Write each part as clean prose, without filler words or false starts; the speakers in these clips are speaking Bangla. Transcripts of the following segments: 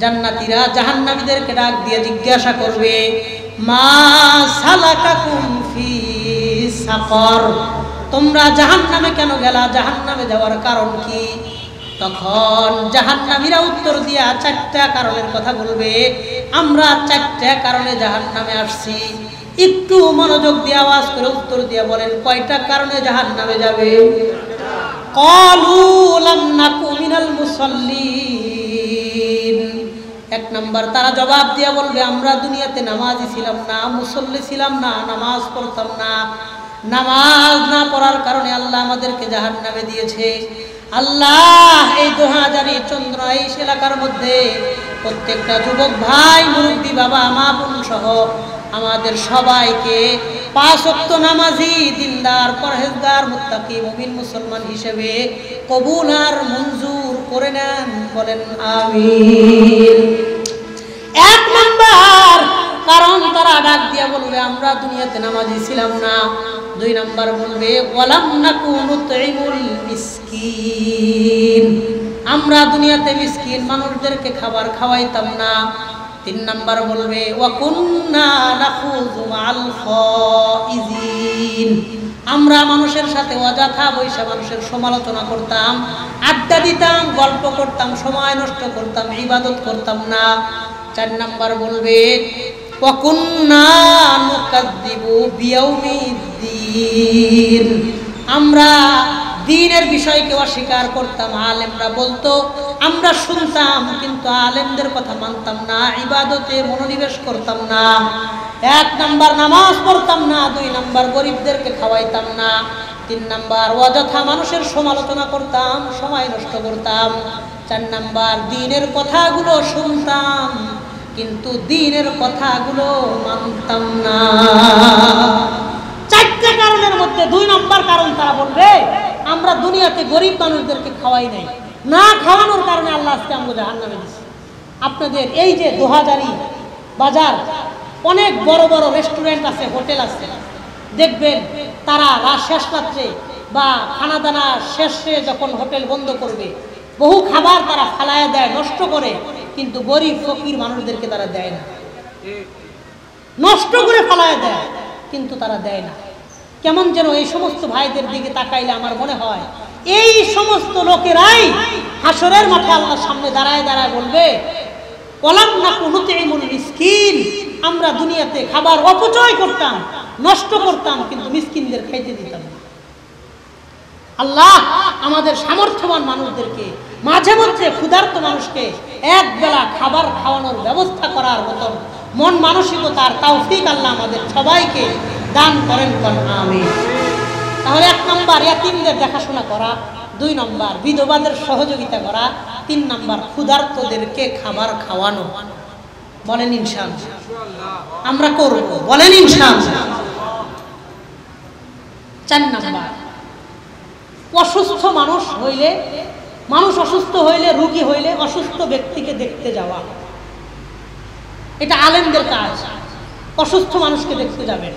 জান্নাতীরা জাহান্নামীদেরকে ডাক দিয়ে জিজ্ঞাসা করবে, মা সালাকাকুম ফি সাকর, তোমরা জাহান্নামে কেন গেলা, জাহান্নামে যাওয়ার কারণ কি? তখন জাহান্নামীরা উত্তর দিয়া 4টা কারণের কথা বলবে, আমরা 4টা কারণে জাহান্নামে আসছি। একটু মনোযোগ দিয়ে আওয়াজ করে উত্তর দিয়া বলেন, কয়টা কারণে জাহান্নামে যাবে? ক্বালু লাম নাকু মিনাল মুসাল্লিন। 1 নাম্বার, তারা জবাব দিয়া বলবে, আমরা দুনিয়াতে নামাজি ছিলাম না, মুসল্লি ছিলাম না, নামাজ পড়তাম না। নামাজ না পড়ার কারণে আল্লাহ আমাদেরকে জাহান্নামে দিয়েছে। আল্লাহ, এই দোহাজারি চন্দ্র এই এলাকার মধ্যে প্রত্যেকটা যুবক ভাই, মুরব্বী, বাবা, মা, বোন সহ আমাদের সবাইকে 5 ওয়াক্ত নামাজি, দিনদার, পরহেজগার, মুত্তাকি, মুমিন মুসলমান হিসেবে কবুল আর মঞ্জুর করে নেন, বলেন আমিন। 1 নাম্বার কারণ, তারা ডাক দিয়া বলবে, আমরা দুনিয়াতে নামাজি ছিলাম না। 2 নাম্বার বলবে, ওয়ালাম নাকু নুতঈমুল মিসকিন, আমরা দুনিয়াতে মিসকিন মানুষদেরকে খাবার খাওয়াইতাম না। 3 নাম্বার বলবে, ওয়া কুন্না নাখুযু মা'আল খাইজিন, আমরা মানুষের সাথে অযথা বৈশা মানুষের সমালোচনা করতাম, আড্ডা দিতাম, গল্প করতাম, সময় নষ্ট করতাম, ইবাদত করতাম না। 4 নাম্বার বলবে, ওয়া কুন্না নুকাযযিবু বিয়াউমিদ্দিন, আমরা দ্বীনের বিষয়কে অস্বীকার করতাম। আলেমরা বলতো, আমরা শুনতাম, কিন্তু আলেমদের কথা মানতাম না, ইবাদতে মনোনিবেশ করতাম না। 1 নাম্বার, নামাজ পড়তাম না। 2 নাম্বার, গরিবদেরকে খাওয়াইতাম না। 3 নাম্বার, অযথা মানুষের সমালোচনা করতাম, সময় নষ্ট করতাম। 4 নাম্বার, দ্বীনের কথাগুলো শুনতাম, কিন্তু দ্বীনের কথাগুলো মানতাম না। 4টা কারণের মধ্যে 2 নাম্বার কারণ, তারা বলবে, আমরা দুনিয়াতে গরিব মানুষদেরকে খাওয়াই নাই, না খাওয়ানোর কারণে আল্লাহ আজকে আমাকে জাহান্নামে দিয়েছে। আপনাদের এই যে দোহাজারি বাজার, অনেক বড় বড় রেস্টুরেন্ট আছে, হোটেল আছে, দেখবেন তারা শেষ রাত্রে বা খানা দানা শেষে যখন হোটেল বন্ধ করবে, বহু খাবার তারা ফালায়া দেয়, নষ্ট করে, কিন্তু গরিব ফকির মানুষদেরকে তারা দেয় না। নষ্ট করে ফালায়া দেয়, কিন্তু তারা দেয় না। কেমন যেন এই সমস্ত ভাইদের দিকে তাকাইলে আমার মনে হয়, এই সমস্ত লোকেরাই হাসরের মাঠে আল্লাহর সামনে দাঁড়ায় দাঁড়ায় বলবে, ওয়ালাম নাকু নুতঈমুল মিসকিন, আমরা দুনিয়াতে খাবার অপচয় করতাম, নষ্ট করতাম, কিন্তু মিসকিনদের খাইতে দিতাম না। আল্লাহ আমাদের সামর্থ্যবান মানুষদেরকে, মাঝে মধ্যে ক্ষুধার্ত মানুষকে 1 বেলা খাবার খাওয়ানোর ব্যবস্থা করার মতন মন মানসিকতার তৌফিক আল্লাহ আমাদের সবাইকে দান করেন, আমিন। তাহলে 1 নাম্বার, ইয়াতীমদের দেখাশোনা করা। 2 নাম্বার, বিধবাদের সহযোগিতা করা। 3 নাম্বার, ক্ষুধার্তদেরকে খাবার খাওয়ানো। বলেন ইনশাআল্লাহ, আমরা করব, বলেন ইনশাআল্লাহ। 4 নাম্বার, অসুস্থ মানুষ হইলে, মানুষ অসুস্থ হইলে, রোগী হইলে অসুস্থ ব্যক্তিকে দেখতে যাওয়া, এটা আলেমদের কাজ। অসুস্থ মানুষকে দেখতে যাবেন,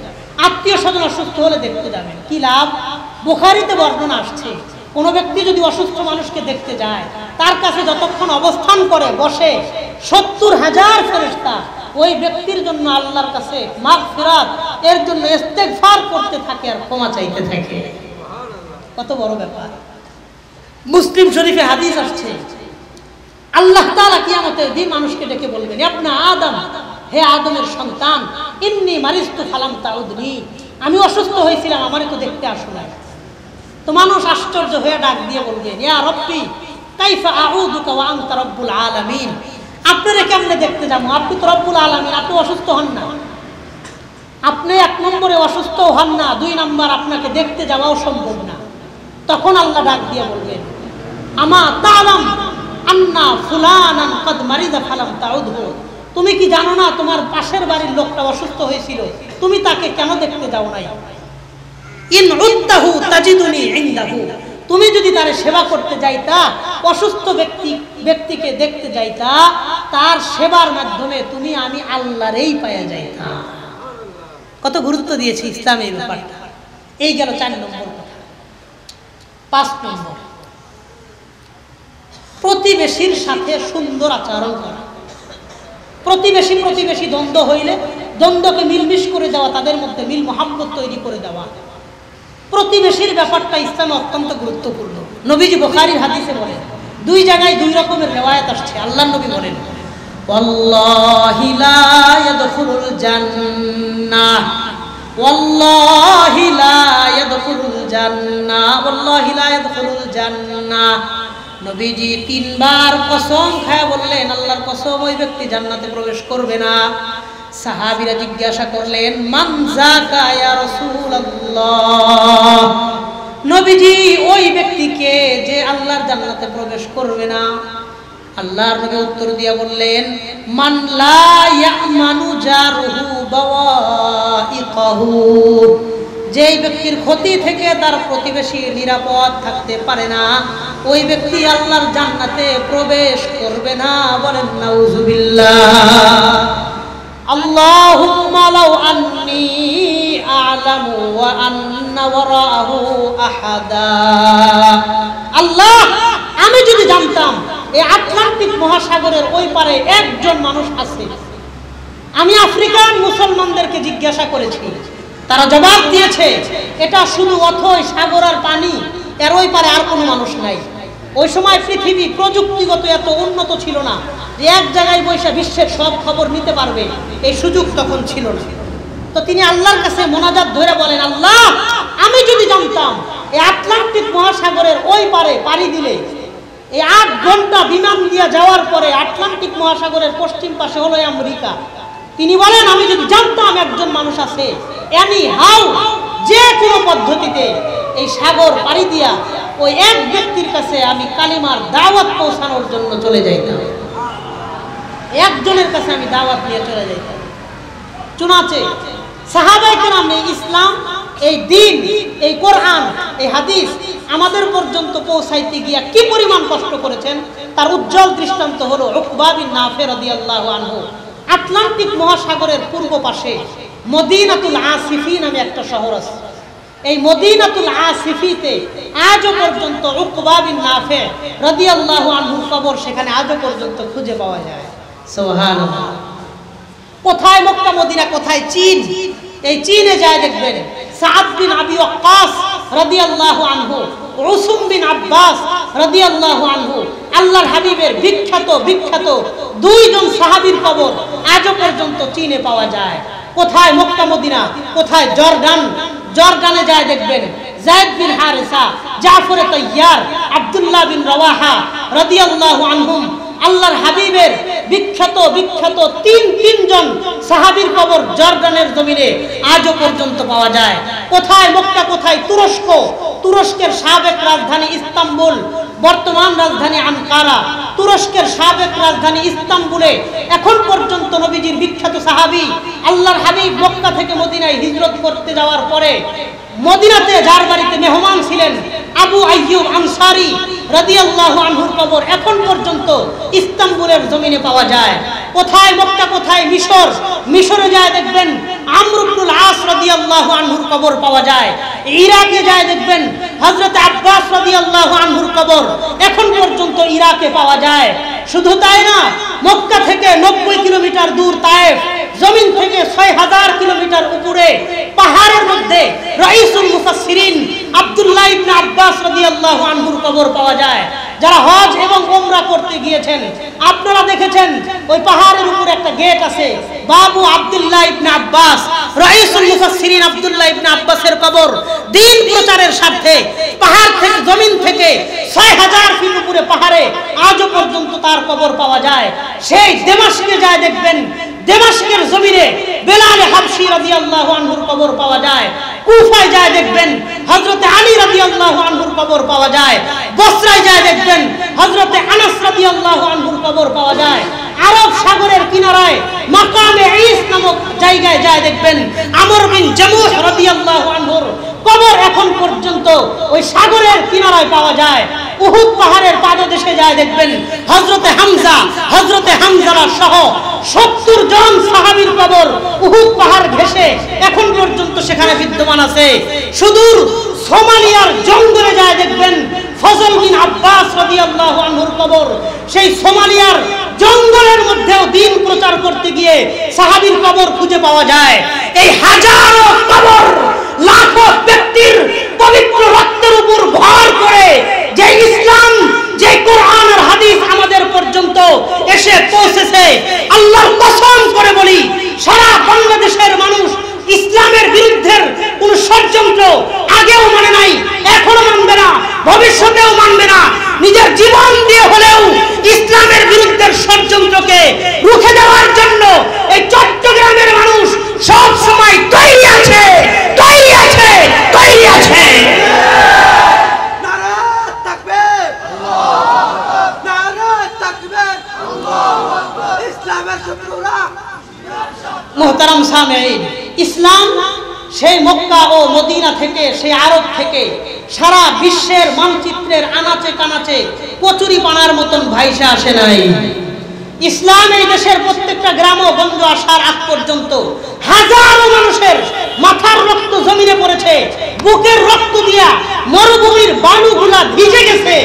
আত্মীয় স্বজন অসুস্থ হলে দেখতে যাবেন। কি লাভ? বুখারীতে বর্ণনা আসছে, কোনো ব্যক্তি যদি অসুস্থ মানুষকে দেখতে যায়, তার কাছে যতক্ষণ অবস্থান করে বসে 70,000 ফেরেশতা ওই ব্যক্তির জন্য আল্লাহর কাছে মাগফিরাত, এর জন্য ইস্তেগফার করতে থাকে আর ক্ষমা চাইতে থাকে। কত বড় ব্যাপার! মুসলিম শরীফে হাদিস আসছে, আল্লাহ তাআলা কিয়ামতের দিন মানুষকে ডেকে বলবেন, ইবনে আদম, হে আদমের সন্তান, ইন্নী মারিজতু ফালাম তাউদনি, আমি অসুস্থ হয়েছিলাম, আমারে তো দেখতে আসো না। তো মানুষ আশ্চর্য হয়ে ডাক দিয়ে বলবেন, ইয়া রব্বি কাইফা আউদুকা ওয়া আনতা রব্বুল আলামিন, আপনারে কেমনে দেখতে যাবো, আপনি তো রব্বুল আলামিন, আপনি অসুস্থ হন না। আপনি 1 নম্বরে অসুস্থ হন না, 2 নাম্বার আপনাকে দেখতে যাওয়াও সম্ভব না। তখন আল্লাহ ডাক দিয়ে বলবেন, আমা তাআলাম আন্না ফুলানান কদ মারিদা ফালাম তাউদহু, তুমি কি জানো না তোমার পাশের বাড়ির লোকটা অসুস্থ হয়েছিল, তুমি তাকে কেন দেখতে যাও নাই? ইন উদ্দাহু তাজিদুনি ইনদাহু, তুমি যদি তার সেবা করতে যাইতা, অসুস্থ ব্যক্তিকে দেখতে যাইতা, তার সেবার মাধ্যমে তুমি আমি আল্লাহরই পাওয়া যাইতা। কত গুরুত্ব দিয়েছি ইসলামের ব্যাপারটা। এই গেল 4 নম্বর কথা। 5 নম্বর, প্রতিবেশীর সাথে সুন্দর আচরণ করা। প্রতিবেশী প্রতিবেশী দ্বন্দ্ব হইলে দ্বন্দ্বকে মিলমিশ করে দেওয়া, তাদের মধ্যে মিল মোহাব্বত তৈরি করে দেওয়া। প্রতিবেশীর ব্যাপারটা ইসলামে অত্যন্ত গুরুত্বপূর্ণ। নবীজি বুখারীর হাদিসে বলেন, দুই জায়গায় দুই রকমের রিওয়ায়াত আসছে। আল্লাহর নবী বলেন, ওয়াল্লাহি লা ইয়াদখুলুল জান্নাহ, ওয়াল্লাহি লা ইয়াদখুলুল জান্নাহ, ওয়াল্লাহি লা ইয়াদখুলুল জান্নাহ। নবীজি তিনবার কসম খায় বললেন, আল্লাহর কসম, ওই ব্যক্তি জান্নাতে প্রবেশ করবে না। সাহাবীরা জিজ্ঞাসা করলেন, মান যাকা ইয়া রাসূলুল্লাহ, নবীজি ওই ব্যক্তিকে যে আল্লাহর জান্নাতে প্রবেশ করবে না? আল্লাহর নবী উত্তর দিয়ে বললেন, মান লা ইয়ামানু জারুহু বাওয়াইকাহু, যেই ব্যক্তির ক্ষতি থেকে তার প্রতিবেশী নিরাপদ থাকতে পারে না, ওই ব্যক্তি আল্লাহর জান্নাতে প্রবেশ করবে না। বলেন নাউযুবিল্লাহ। আল্লাহুম্মা লাউ আন্নী আ'লামু ওয়া আন্না ওয়ারাহু আহাদা, আল্লাহ আমি যদি জানতাম এই আটলান্টিক মহাসাগরের ওই পারে একজন মানুষ আছে। আমি আফ্রিকান মুসলমানদেরকে জিজ্ঞাসা করেছি, তারা জবাব দিয়েছে এটা শুধু অথই সাগর আর পানি, এর ওই পারে আর কোনো মানুষ নাই। ওই সময় পৃথিবী প্রযুক্তিগত এত উন্নত ছিল না যে এক জায়গায় বসে বিশ্বের সব খবর নিতে পারবে, এই সুযোগ তখন ছিল না। তো তিনি আল্লাহর কাছে মোনাজাত ধরে বলেন, আল্লাহ আমি যদি জানতাম এই আটলান্টিক মহাসাগরের ওই পারে পাড়ি দিলে এই 8 ঘন্টা বিমান দিয়ে যাওয়ার পরে আটলান্টিক মহাসাগরের পশ্চিম পাশে হলো আমেরিকা। তিনি বলেন, আমি যদি জানতাম একজন মানুষ আছে, এনি হাউ যে কোনো পদ্ধতিতে এই সাগর পাড়ি দিয়া ওই এক ব্যক্তির কাছে আমি কালিমার দাওয়াত পৌঁছানোর জন্য চলে যাইতাম, একজনের কাছে আমি দাওয়াত নিয়ে চলে যাইতাম। চুনাচে সাহাবায়ে কেরাম এই ইসলাম, এই দ্বীন, এই কোরআন, এই হাদিস আমাদের পর্যন্ত পৌঁছাইতে গিয়া কি পরিমাণ কষ্ট করেছেন তার উজ্জ্বল দৃষ্টান্ত হলো উকবা বিন নাফি রাদিয়াল্লাহু আনহু। আটলান্টিক মহাসাগরের পূর্ব পাশে মদিনাতুল আসিফি নামে একটা শহর আছে। এই মদিনাতুল আসিফিতে আজও পর্যন্ত উকবা বিন নাফি রাদিয়াল্লাহু আনহুর কবর সেখানে আজও পর্যন্ত খুঁজে পাওয়া যায়। সুবহানাল্লাহ। কোথায় মক্কা মদিনা, কোথায় চীন? এই চীনে যায় দেখবেন সাদ বিন আবি ওয়াক্কাস রাদিয়াল্লাহু আনহু, উসুম বিন আব্বাস রাদিয়াল্লাহু আনহু, আল্লাহর হাবিবের বিখ্যাত বিখ্যাত দুইজন সাহাবীর কবর আজও পর্যন্ত চীনে পাওয়া যায়। কোথায় মক্কা মদিনা, কোথায় জর্ডান? জর্ডানে যায় দেখবেন যায়েদ বিন হারিসা, জাফর তাইয়ার, আব্দুল্লাহ বিন রাওয়াহা রাদিয়াল্লাহু আনহুম, আল্লাহর হাবিবের বিখ্যাত বিখ্যাত তিনজন সাহাবীর কবর জর্ডানের জমিনে আজও পর্যন্ত পাওয়া যায়। কোথায় মক্কা, কোথায় তুরস্ক? তুরস্কের সাবেক রাজধানী ইস্তাম্বুল, বর্তমান রাজধানী আনকারা। তুরস্কের সাবেক রাজধানী ইস্তাম্বুলে এখন পর্যন্ত নবীজির বিখ্যাত সাহাবী আল্লাহর হাবিব মক্কা থেকে মদিনায় হিজরত করতে যাওয়ার পরে মদিনাতে যার বাড়িতে মেহমান ছিলেন আবু আইয়ুব আনসারী রাদিয়াল্লাহু আনহুর কবর এখন পর্যন্ত ইস্তাম্বুলের জমিনে পাওয়া যায়। কোথায় মক্কা, কোথায় মিশর? মিশরে যায় দেখবেন আমর ইবনুল আস রাদিয়াল্লাহু আনহুর কবর পাওয়া যায়। ইরাকে যায় দেখবেন হযরত আব্বাস রাদিয়াল্লাহু আনহুর কবর এখন পর্যন্ত ইরাকে পাওয়া যায়। শুধু তাই না, মক্কা থেকে 90 কিলোমিটার দূর তায়েফ, জমিন থেকে 6000 কিলোমিটার উপরে পাহাড়ের মধ্যে রাইসুল মুফাসসিরিন আব্দুল্লাহ ইবনে আব্বাস রাদিয়াল্লাহু আনহুর কবর পাওয়া যায়। যারা হজ এবং উমরা করতে গিয়েছেন আপনারা দেখেছেন ওই পাহাড়ের উপরে একটা গেট আছে, বাবু আব্দুল্লাহ ইবনে আব্বাস, রাইসুল মুফাসসিরিন আব্দুল্লাহ ইবনে আব্বাসের কবর দ্বীন প্রচারের স্বার্থে পাহাড় থেকে, জমিন থেকে 6000 ফিট উপরে পাহাড়ে আজও পর্যন্ত তার কবর পাওয়া যায়। সেই দামেস্কে যায় দেখবেন দামেস্কের জমিনে বেলাল হাবশী রাদিয়াল্লাহু আনহুর কবর পাওয়া যায়। কুফায় যায় দেখবেন হযরত আলী রাদিয়াল্লাহু আনহুর কবর পাওয়া যায়। বসরায় যায় দেখবেন হযরত আনাস রাদিয়াল্লাহু আনহুর কবর পাওয়া যায়। আরব সাগরের কিনারায় মাকামে ঈস নামক জায়গায় যায় দেখবেন আমর বিন জামুহ রাদিয়াল্লাহু আনহুর কবর এখন পর্যন্ত ওই সাগরের কিনারায় পাওয়া যায়। উহুদ পাহাড়ের পাদদেশে যায় দেখবেন হযরতে হামজা সহ 70 জন সাহাবীর কবর উহুদ পাহাড় ঘেঁষে এখন পর্যন্ত সেখানে বিদ্যমান আছে। সুদূর সোমালিয়ার জঙ্গলে যায় দেখবেন ফজল বিন আব্বাস রাদিয়াল্লাহু আনহুর কবর। সেই সোমালিয়ার জঙ্গলের মধ্যেও দ্বীন প্রচার করতে সাহাবীর কবর খুঁজে পাওয়া যায়। এই হাজারো কবর লাখো ব্যক্তির পবিত্র রক্তের উপর ভর করে যে ইসলাম, যে কোরআন আর হাদিস আমাদের পর্যন্ত এসে পৌঁছেছে, আল্লাহর কসম করে বলি সারা বাংলাদেশের মানুষ ইসলামের বিরুদ্ধে কোন ষড়যন্ত্র আগেও মানে নাই, এখনো মানবে না, ভবিষ্যতেও মানবে না। নিজের জীবন দিয়ে হলেও ইসলামের বিরুদ্ধে ষড়যন্ত্রকে রুখে দেওয়ার জন্য এই চট্টগ্রামের মানুষ সব সময় তৈরি আছে, তৈরি আছে, তৈরি আছে। মোহতারাম সামেঈন, ইসলাম সেই মক্কা ও মদিনা থেকে, সেই আরব থেকে সারা বিশ্বের মানচিত্রের আনাচে কানাচে কচুরি পানার মতন ভাইসা আসে নাই। ইসলাম এই দেশের প্রত্যেকটা গ্রাম ও গঞ্জ আসার আগ পর্যন্ত হাজারো মানুষের মাথার রক্ত জমিনে পড়েছে, বুকের রক্ত দিয়া মরুভূমির বালুগুলা ভিজে গেছে।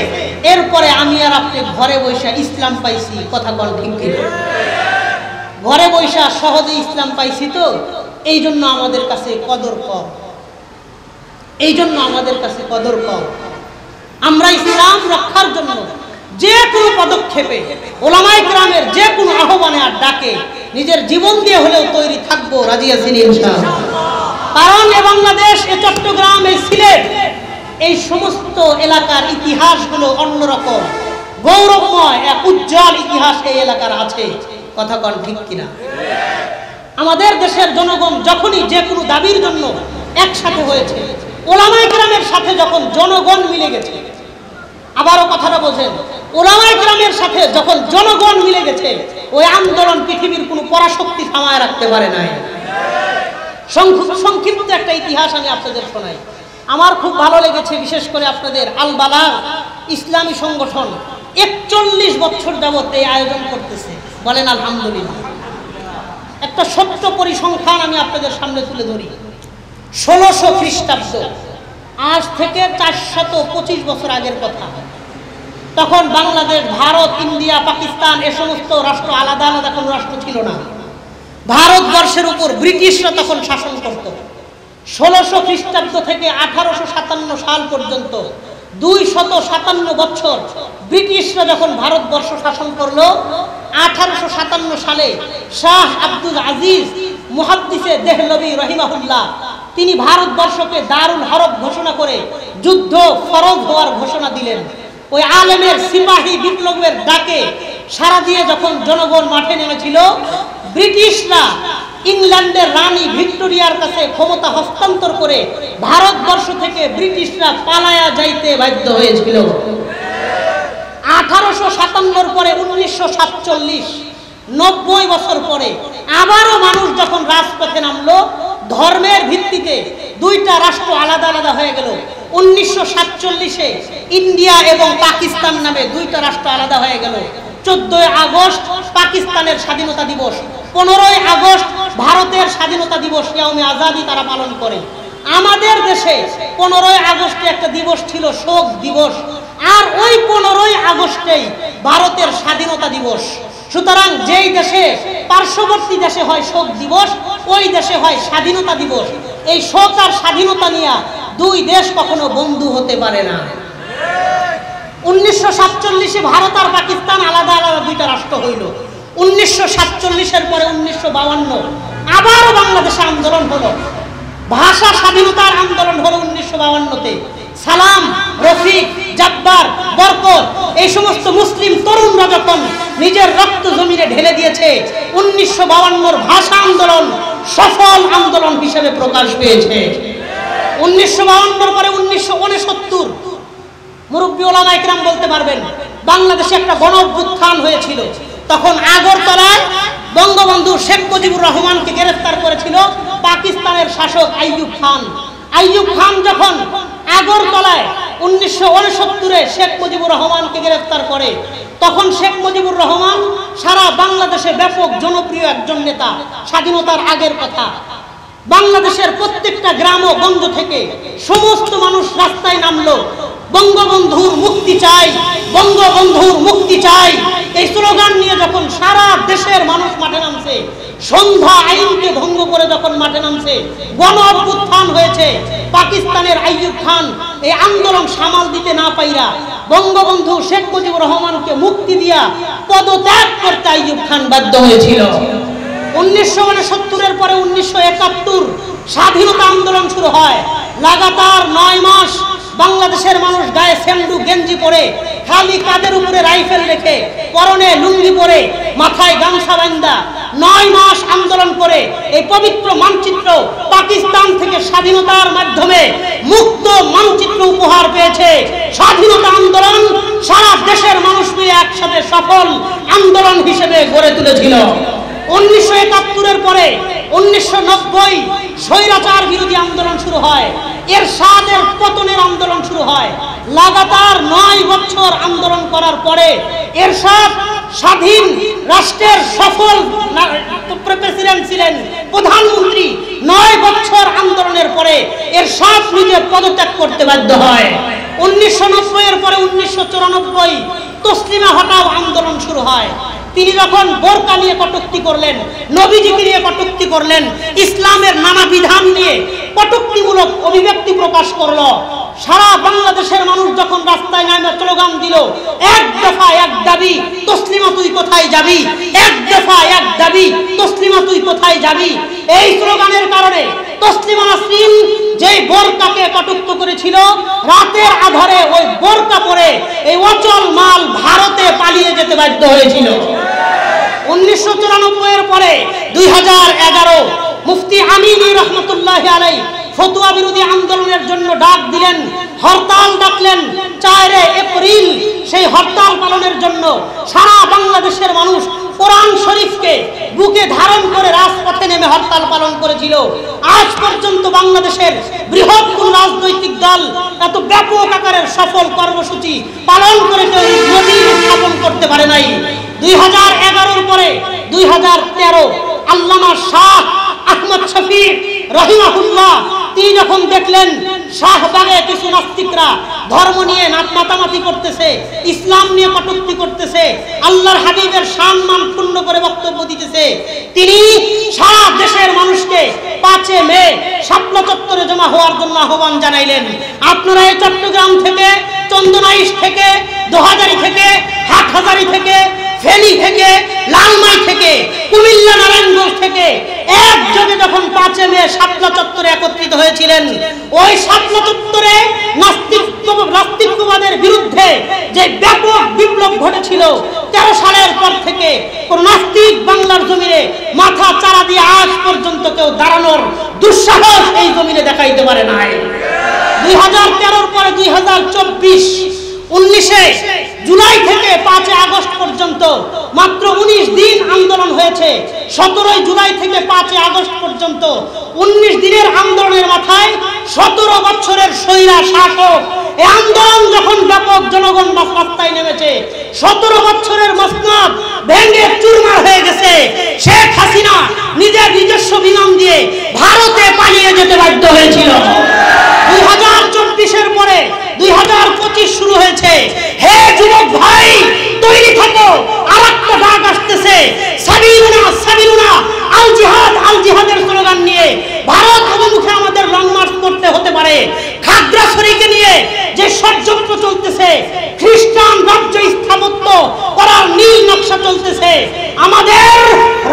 এরপরে আমি আর আপনি ঘরে বসে ইসলাম পাইছি, কথা বল ঠিক কিনা? ঘরে বসে সহজে ইসলাম পাইছি, তো এই জন্য আমাদের কাছে কদর কম, এই জন্য আমাদের কাছে কদর কম। আমরা ইসলাম রক্ষার জন্য যে কোনো পদক্ষেপে, ওলামায়ে কেরামের যে কোনো আহ্বানে আর ডাকে নিজের জীবন দিয়ে হলেও তৈরি থাকবো, রাজি আছি ইনশাআল্লাহ। কারণ এ বাংলাদেশ, এ চট্টগ্রাম, এই সিলেট, এই সমস্ত এলাকার ইতিহাসগুলো অন্যরকম, গৌরবময় এক উজ্জ্বল ইতিহাস এই এলাকার আছে, কথা কন ঠিক কিনা? আমাদের দেশের জনগণ যখনই যে কোনো দাবির জন্য একসাথে হয়েছে, ওলামায়ে কেরামের সাথে যখন জনগণ মিলে গেছে, আবারও কথাটা বোঝেন, ওলামায়ে কেরামের সাথে যখন জনগণ মিলে গেছে, ওই আন্দোলন পৃথিবীর কোনো পরাশক্তি থামায় রাখতে পারে নাই। সংক্ষিপ্ত একটা ইতিহাস আমি আপনাদের শোনাই, আমার খুব ভালো লেগেছে। বিশেষ করে আপনাদের আল বালাগ ইসলামী সংগঠন 41 বছর যাবত এই আয়োজন করতেছে, বলেন আলহামদুলিল্লাহ। একটা সত্য পরিসংখ্যান আমি আপনাদের সামনে তুলে ধরি। 1600 খ্রিস্টাব্দ, আজ থেকে 425 বছর আগের কথা। তখন বাংলাদেশ, ভারত, ইন্ডিয়া, পাকিস্তান এ সমস্ত রাষ্ট্র আলাদা আলাদা কোনো রাষ্ট্র ছিল না। ভারতবর্ষের উপর ব্রিটিশরা তখন শাসন করত। 1600 খ্রিস্টাব্দ থেকে 1857 সাল পর্যন্ত 257 বছর ব্রিটিশরা যখন ভারতবর্ষ শাসন করলো, 1857 সালে শাহ আব্দুল আজিজ মুহাদ্দিসে দেহলভী রহিমাহুল্লাহ তিনি ভারতবর্ষকে দারুল হরব ঘোষণা করে যুদ্ধ ফরজ হওয়ার ঘোষণা দিলেন। ওই আলেমের সিপাহী বিপ্লবের ডাকে সারা দিয়ে যখন জনগণ মাঠে নেমেছিল, ব্রিটিশরা ইংল্যান্ডের রানী ভিক্টোরিয়ার কাছে ক্ষমতা হস্তান্তর করে ভারতবর্ষ থেকে ব্রিটিশরা পালায়া যাইতে বাধ্য হয়েছিল। 1857 পরে 1947, 90 বছর পরে আবারও মানুষ যখন রাজপথে নামলো, ধর্মের ভিত্তিতে দুইটা রাষ্ট্র আলাদা আলাদা হয়ে গেল। 1947-এ ইন্ডিয়া এবং পাকিস্তান নামে দুইটা রাষ্ট্র আলাদা হয়ে গেল। 14 আগস্ট পাকিস্তানের স্বাধীনতা দিবস, 15 আগস্ট ভারতের স্বাধীনতা দিবস, ইয়াউমে আজাদি তারা পালন করে। আমাদের দেশে 15 আগস্টে একটা দিবস ছিল শোক দিবস, আর ওই 15 আগস্টেই ভারতের স্বাধীনতা দিবস। সুতরাং যেই দেশে পার্শ্ববর্তী দেশে হয় শোক দিবস, ওই দেশে হয় স্বাধীনতা দিবস। এই শোক আর স্বাধীনতা নিয়ে দুই দেশ কখনো বন্ধু হতে পারে না। 1947-এ ভারত আর পাকিস্তান আলাদা আলাদা দুইটা রাষ্ট্র হইল। 1947-এর পরে 1952 আবারও বাংলাদেশে আন্দোলন হলো, ভাষা স্বাধীনতার আন্দোলন হলো 1952-তে। সালাম, রফিক, জব্বার, বরকত এই সমস্ত মুসলিম তরুণরা যখন নিজের রক্ত জমিনে ঢেলে দিয়েছে, 1952-র ভাষা আন্দোলন সফল আন্দোলন হিসেবে প্রকাশ পেয়েছে। 1952-র পরে 1969 মুরব্বী ওলামায়ে কেরাম বলতে পারবেন, বাংলাদেশে একটা গণ অভ্যুত্থান হয়েছিল। তখন আগরতলায় বঙ্গবন্ধু শেখ মুজিবুর রহমানকে গ্রেফতার করেছিল পাকিস্তানের শাসক আইয়ুব খান। আইয়ুব খান যখন আগরতলায় 1969-এ শেখ মুজিবুর রহমানকে গ্রেফতার করে, তখন শেখ মুজিবুর রহমান সারা বাংলাদেশে ব্যাপক জনপ্রিয় একজন নেতা। স্বাধীনতার আগের কথা, বাংলাদেশের প্রত্যেকটা গ্রাম ও গঞ্জ থেকে সমস্ত মানুষ রাস্তায় নামলো, বঙ্গবন্ধুর মুক্তি চাই, বঙ্গবন্ধুর মুক্তি চাই এই স্লোগান নিয়ে। যখন সারা দেশের মানুষ মাঠে নামছে, সন্ধ্যা আইনকে ভঙ্গ করে যখন মাঠে নামছে, গণ অভ্যুত্থান হয়েছে, পাকিস্তানের আইয়ুব খান এই আন্দোলন সামাল দিতে না পাইরা বঙ্গবন্ধু শেখ মুজিবুর রহমানকে মুক্তি দিয়া পদত্যাগ করতে আইয়ুব খান বাধ্য হয়েছিল। 1969-এর পরে 1971 স্বাধীনতা আন্দোলন শুরু হয়। লাগাতার 9 মাস বাংলাদেশের মানুষ গায়ে সেন্ডু গেঞ্জি পরে, খালি কাঁধের উপরে রাইফেল রেখে, পরনে লুঙ্গি পরে, মাথায় গামছা বাঁধা 9 মাস আন্দোলন করে এই পবিত্র মানচিত্র পাকিস্তান থেকে স্বাধীনতার মাধ্যমে মুক্ত মানচিত্র উপহার পেয়েছে। স্বাধীনতা আন্দোলন সারা দেশের মানুষ মিলে একসাথে সফল আন্দোলন হিসেবে গড়ে তুলেছিল। 1971-এর পরে 1990 স্বৈরাচার বিরোধী আন্দোলন শুরু হয়, এরশাদের পতনের আন্দোলন শুরু হয়। লাগাতার 9 বছর আন্দোলন করার পরে এরশাদ স্বাধীন রাষ্ট্রের সফল প্রেসিডেন্ট ছিলেন, প্রধানমন্ত্রী। 9 বছর আন্দোলনের পরে এরশাদ নিজে পদত্যাগ করতে বাধ্য হয়। 1990-এর পরে 1994 তসলিমা হটাও আন্দোলন শুরু হয়। তিনি যখন বোরকা নিয়ে কটূক্তি করলেন, নবীজিকে নিয়ে কটূক্তি করলেন, ইসলামের নানা বিধান নিয়ে কটূক্তিমূলক অভিব্যক্তি প্রকাশ করলো, সারা বাংলাদেশের মানুষ যখন রাস্তায় নামে স্লোগান দিল, এক দফা এক দাবি, তসলিমা তুই কোথায় যাবি, এক দফা এক দাবি, তসলিমা তুই কোথায় যাবি, এই স্লোগানের কারণে তসলিমা নাসরিন যে বোরকাকে কটূক্ত করেছিল, রাতের আধারে ওই বোরকা পরে এই অচল মাল ভারতে পালিয়ে যেতে বাধ্য হয়েছিল। 1994-এর পরে 2011 মুফতি আমিনী রহমতুল্লাহি আলাইহি ফতোয়া বিরোধী আন্দোলনের জন্য ডাক দিলেন, হরতাল ডাকলেন 4 এপ্রিল। সেই হরতাল পালনের জন্য সারা বাংলাদেশের মানুষ কোরআন শরীফকে বুকে ধারণ করে রাজপথে নেমে হরতাল পালন করেছিল। আজ পর্যন্ত বাংলাদেশের বৃহৎ কোন রাজনৈতিক দল এত ব্যাপক আকারের সফল কর্মসূচি পালন করে কেউ নজির স্থাপন করতে পারে নাই। 2011-এর পরে 2013 আল্লামা শাহ আহমদ শফি রহিমাহুল্লাহ তিনি যখন দেখলেন শাহবাগে কিছু নাস্তিকরা ধর্ম নিয়ে মাতামাতি করতেছে, ইসলাম নিয়ে কটূক্তি করতেছে, আল্লাহর হাবিবের সম্মান ক্ষুণ্ণ করে বক্তব্য দিতেছে, তিনি সারা দেশের মানুষকে 5 মে শাপলা চত্বরে জমা হওয়ার জন্য আহ্বান জানাইলেন। আপনারা এই চট্টগ্রাম থেকে, চন্দনাইশ থেকে, দোহাজারী থেকে, হাটহাজারী থেকে, ফেনী থেকে, লালমাই থেকে, কুমিল্লা নারায়ণগঞ্জ থেকে একযোগে যখন 5 মে শাপলা চত্বরে একত্রিত হয়েছিলেন, ওই শাপলা চত্বরে নাস্তিকবাদের বিরুদ্ধে যে ব্যাপক বিপ্লব ঘটেছিল, 13 সালের পর থেকে কোন নাস্তিক বাংলার জমিনে মাথা চারা দিয়ে আজ পর্যন্ত কেউ দাঁড়ানোর দুঃসাহস এই জমিনে দেখাইতে পারে নাই। 2013-এর পরে 2024 19 জুলাই থেকে 5 আগস্ট পর্যন্ত মাত্র 19 দিন আন্দোলন হয়েছে। 17 জুলাই থেকে 5 আগস্ট পর্যন্ত 19 দিনের আন্দোলনের মাথায় 17 বছরের স্বৈরা শাসক এই আন্দোলন যখন ব্যাপক জনগণ রাস্তায় নেমেছে, 17 বছরের মসনদ ভেঙে চুরমার হয়ে গেছে। শেখ হাসিনা নিজের নিজস্ব বিমান দিয়ে ভারতে পালিয়ে যেতে বাধ্য হয়েছিল। 2024-এর পরে 2025 শুরু হয়েছে। হে যুবক ভাই, তৈরি থাকো, আরেকটা ডাক আসতেছে, সাবিলুনা সাবিলুনা আল জিহাদ আল জিহাদের স্লোগান নিয়ে ভারত অভিমুখে আমাদের লং মার্চ করতে হতে পারে। খাগড়াছড়িকে নিয়ে যে ষড়যন্ত্র চলতেছে, খ্রিস্টান রাজ্য স্থাপত্য করার নীল নকশা চলতেছে, আমাদের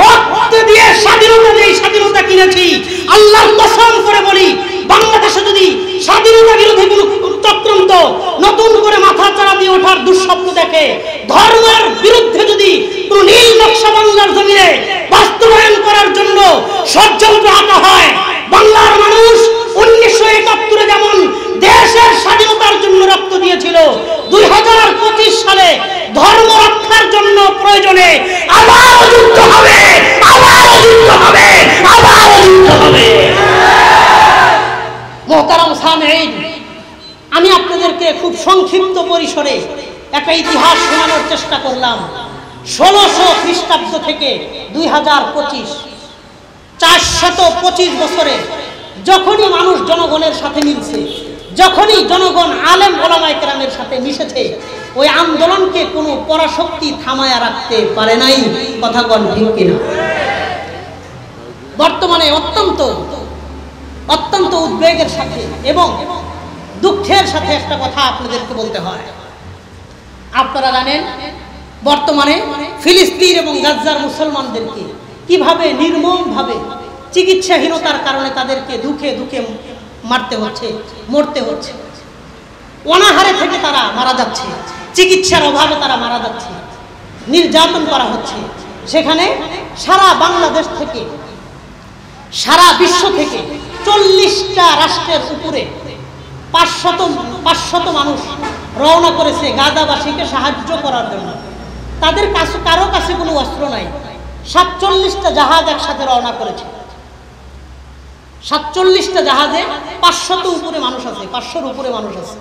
রক্ত দিয়ে স্বাধীনতা দিয়ে স্বাধীনতা কিনেছি। আল্লাহর কসম করে বলি, বাংলাদেশে যদি স্বাধীনতা বিরোধী কোন চক্রান্ত নতুন করে মাথা চারা দিয়ে ওঠার দুঃস্বপ্ন দেখে, ধর্মের বিরুদ্ধে যদি কোন নীল নকশা বাংলার জমিনে বাস্তবায়ন করার জন্য ষড়যন্ত্র আঁকা হয়, বাংলার মানুষ 1971-এ যেমন দেশের স্বাধীনতার জন্য রক্ত দিয়েছিল, 2025 সালে ধর্ম রক্ষার জন্য প্রয়োজনে আবার যুদ্ধ হবে, আবার যুদ্ধ হবে, আবার যুদ্ধ হবে। মোহতারাম সামিঈন, আমি আপনাদেরকে খুব সংক্ষিপ্ত পরিসরে একটা ইতিহাস শোনানোর চেষ্টা করলাম। 1600 খ্রিস্টাব্দ থেকে 2025 425 বছরে যখনই মানুষ জনগণের সাথে মিলছে, যখনই জনগণ আলেম ওলামায়ে কেরামের সাথে মিশেছে, ওই আন্দোলনকে কোনো পরাশক্তি থামায়া রাখতে পারে নাই। কথা বল ঠিক কিনা? বর্তমানে অত্যন্ত উদ্বেগের সাথে এবং দুঃখের সাথে একটা কথা আপনাদেরকে বলতে হয়। আপনারা জানেন বর্তমানে ফিলিস্তিন এবং গাজার মুসলমানদেরকে কিভাবে নির্মমভাবে চিকিৎসাহীনতার কারণে তাদেরকে দুঃখে দুঃখে মরতে হচ্ছে। অনাহারে থেকে তারা মারা যাচ্ছে, চিকিৎসার অভাবে তারা মারা যাচ্ছে, নির্যাতন করা হচ্ছে। সেখানে সারা বাংলাদেশ থেকে, সারা বিশ্ব থেকে 40টা রাষ্ট্রের উপরে 500 মানুষ রওনা করেছে গাজাবাসীকে সাহায্য করার জন্য। তাদের কাছে কারো কাছে কোনো অস্ত্র নাই। 47টা জাহাজ একসাথে রওনা করেছে। 47টা জাহাজে 500 উপরে মানুষ আছে, 500-র উপরে মানুষ আছে।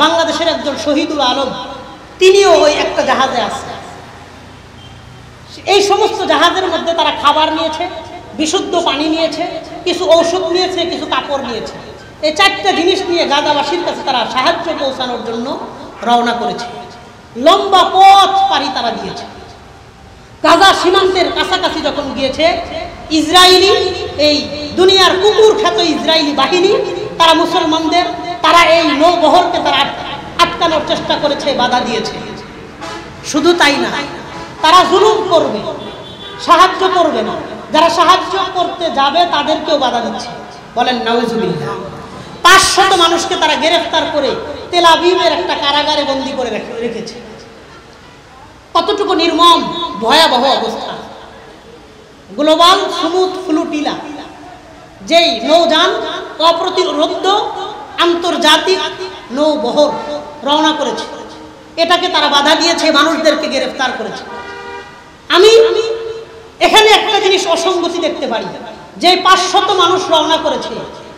বাংলাদেশের একজন শহীদুল আলম, তিনিও ওই একটা জাহাজে আছে। এই সমস্ত জাহাজের মধ্যে তারা খাবার নিয়েছে, বিশুদ্ধ পানি নিয়েছে, কিছু ঔষধ নিয়েছে, কিছু কাপড় নিয়েছে। এই 4টা জিনিস নিয়ে গাজাবাসীর কাছে তারা সাহায্য পৌঁছানোর জন্য রওনা করেছে। লম্বা পথ পাড়ি তারা দিয়েছে। গাজা সীমান্তের কাছাকাছি যখন গিয়েছে, ইসরায়েলি এই দুনিয়ার কুকুর খ্যাত ইসরায়েলি বাহিনী তারা মুসলমানদের, তারা এই নৌবহরকে তারা আটকানোর চেষ্টা করেছে, বাধা দিয়েছে। শুধু তাই না, তারা জুলুম করবে, সাহায্য করবে না। যারা সাহায্য করতে যাবে তাদেরকেও বাধা দিচ্ছে। বলেন নাউজুবিল্লাহ। 500 মানুষকে তারা গ্রেফতার করে তেল আবিবের একটা কারাগারে বন্দী করে রেখেছে। কতটুকু নির্মম ভয়াবহ অবস্থা। গ্লোবাল সমুদ ফ্লুটিলা, যেই নৌযান অপ্রতিরোধ্য আন্তর্জাতিক নৌবহর রওনা করেছে, এটাকে তারা বাধা দিয়েছে, মানুষদেরকে গ্রেফতার করেছে। আমি এখানে একটা জিনিস অসঙ্গতি দেখতে পারি, যে 500 মানুষ রওনা করেছে,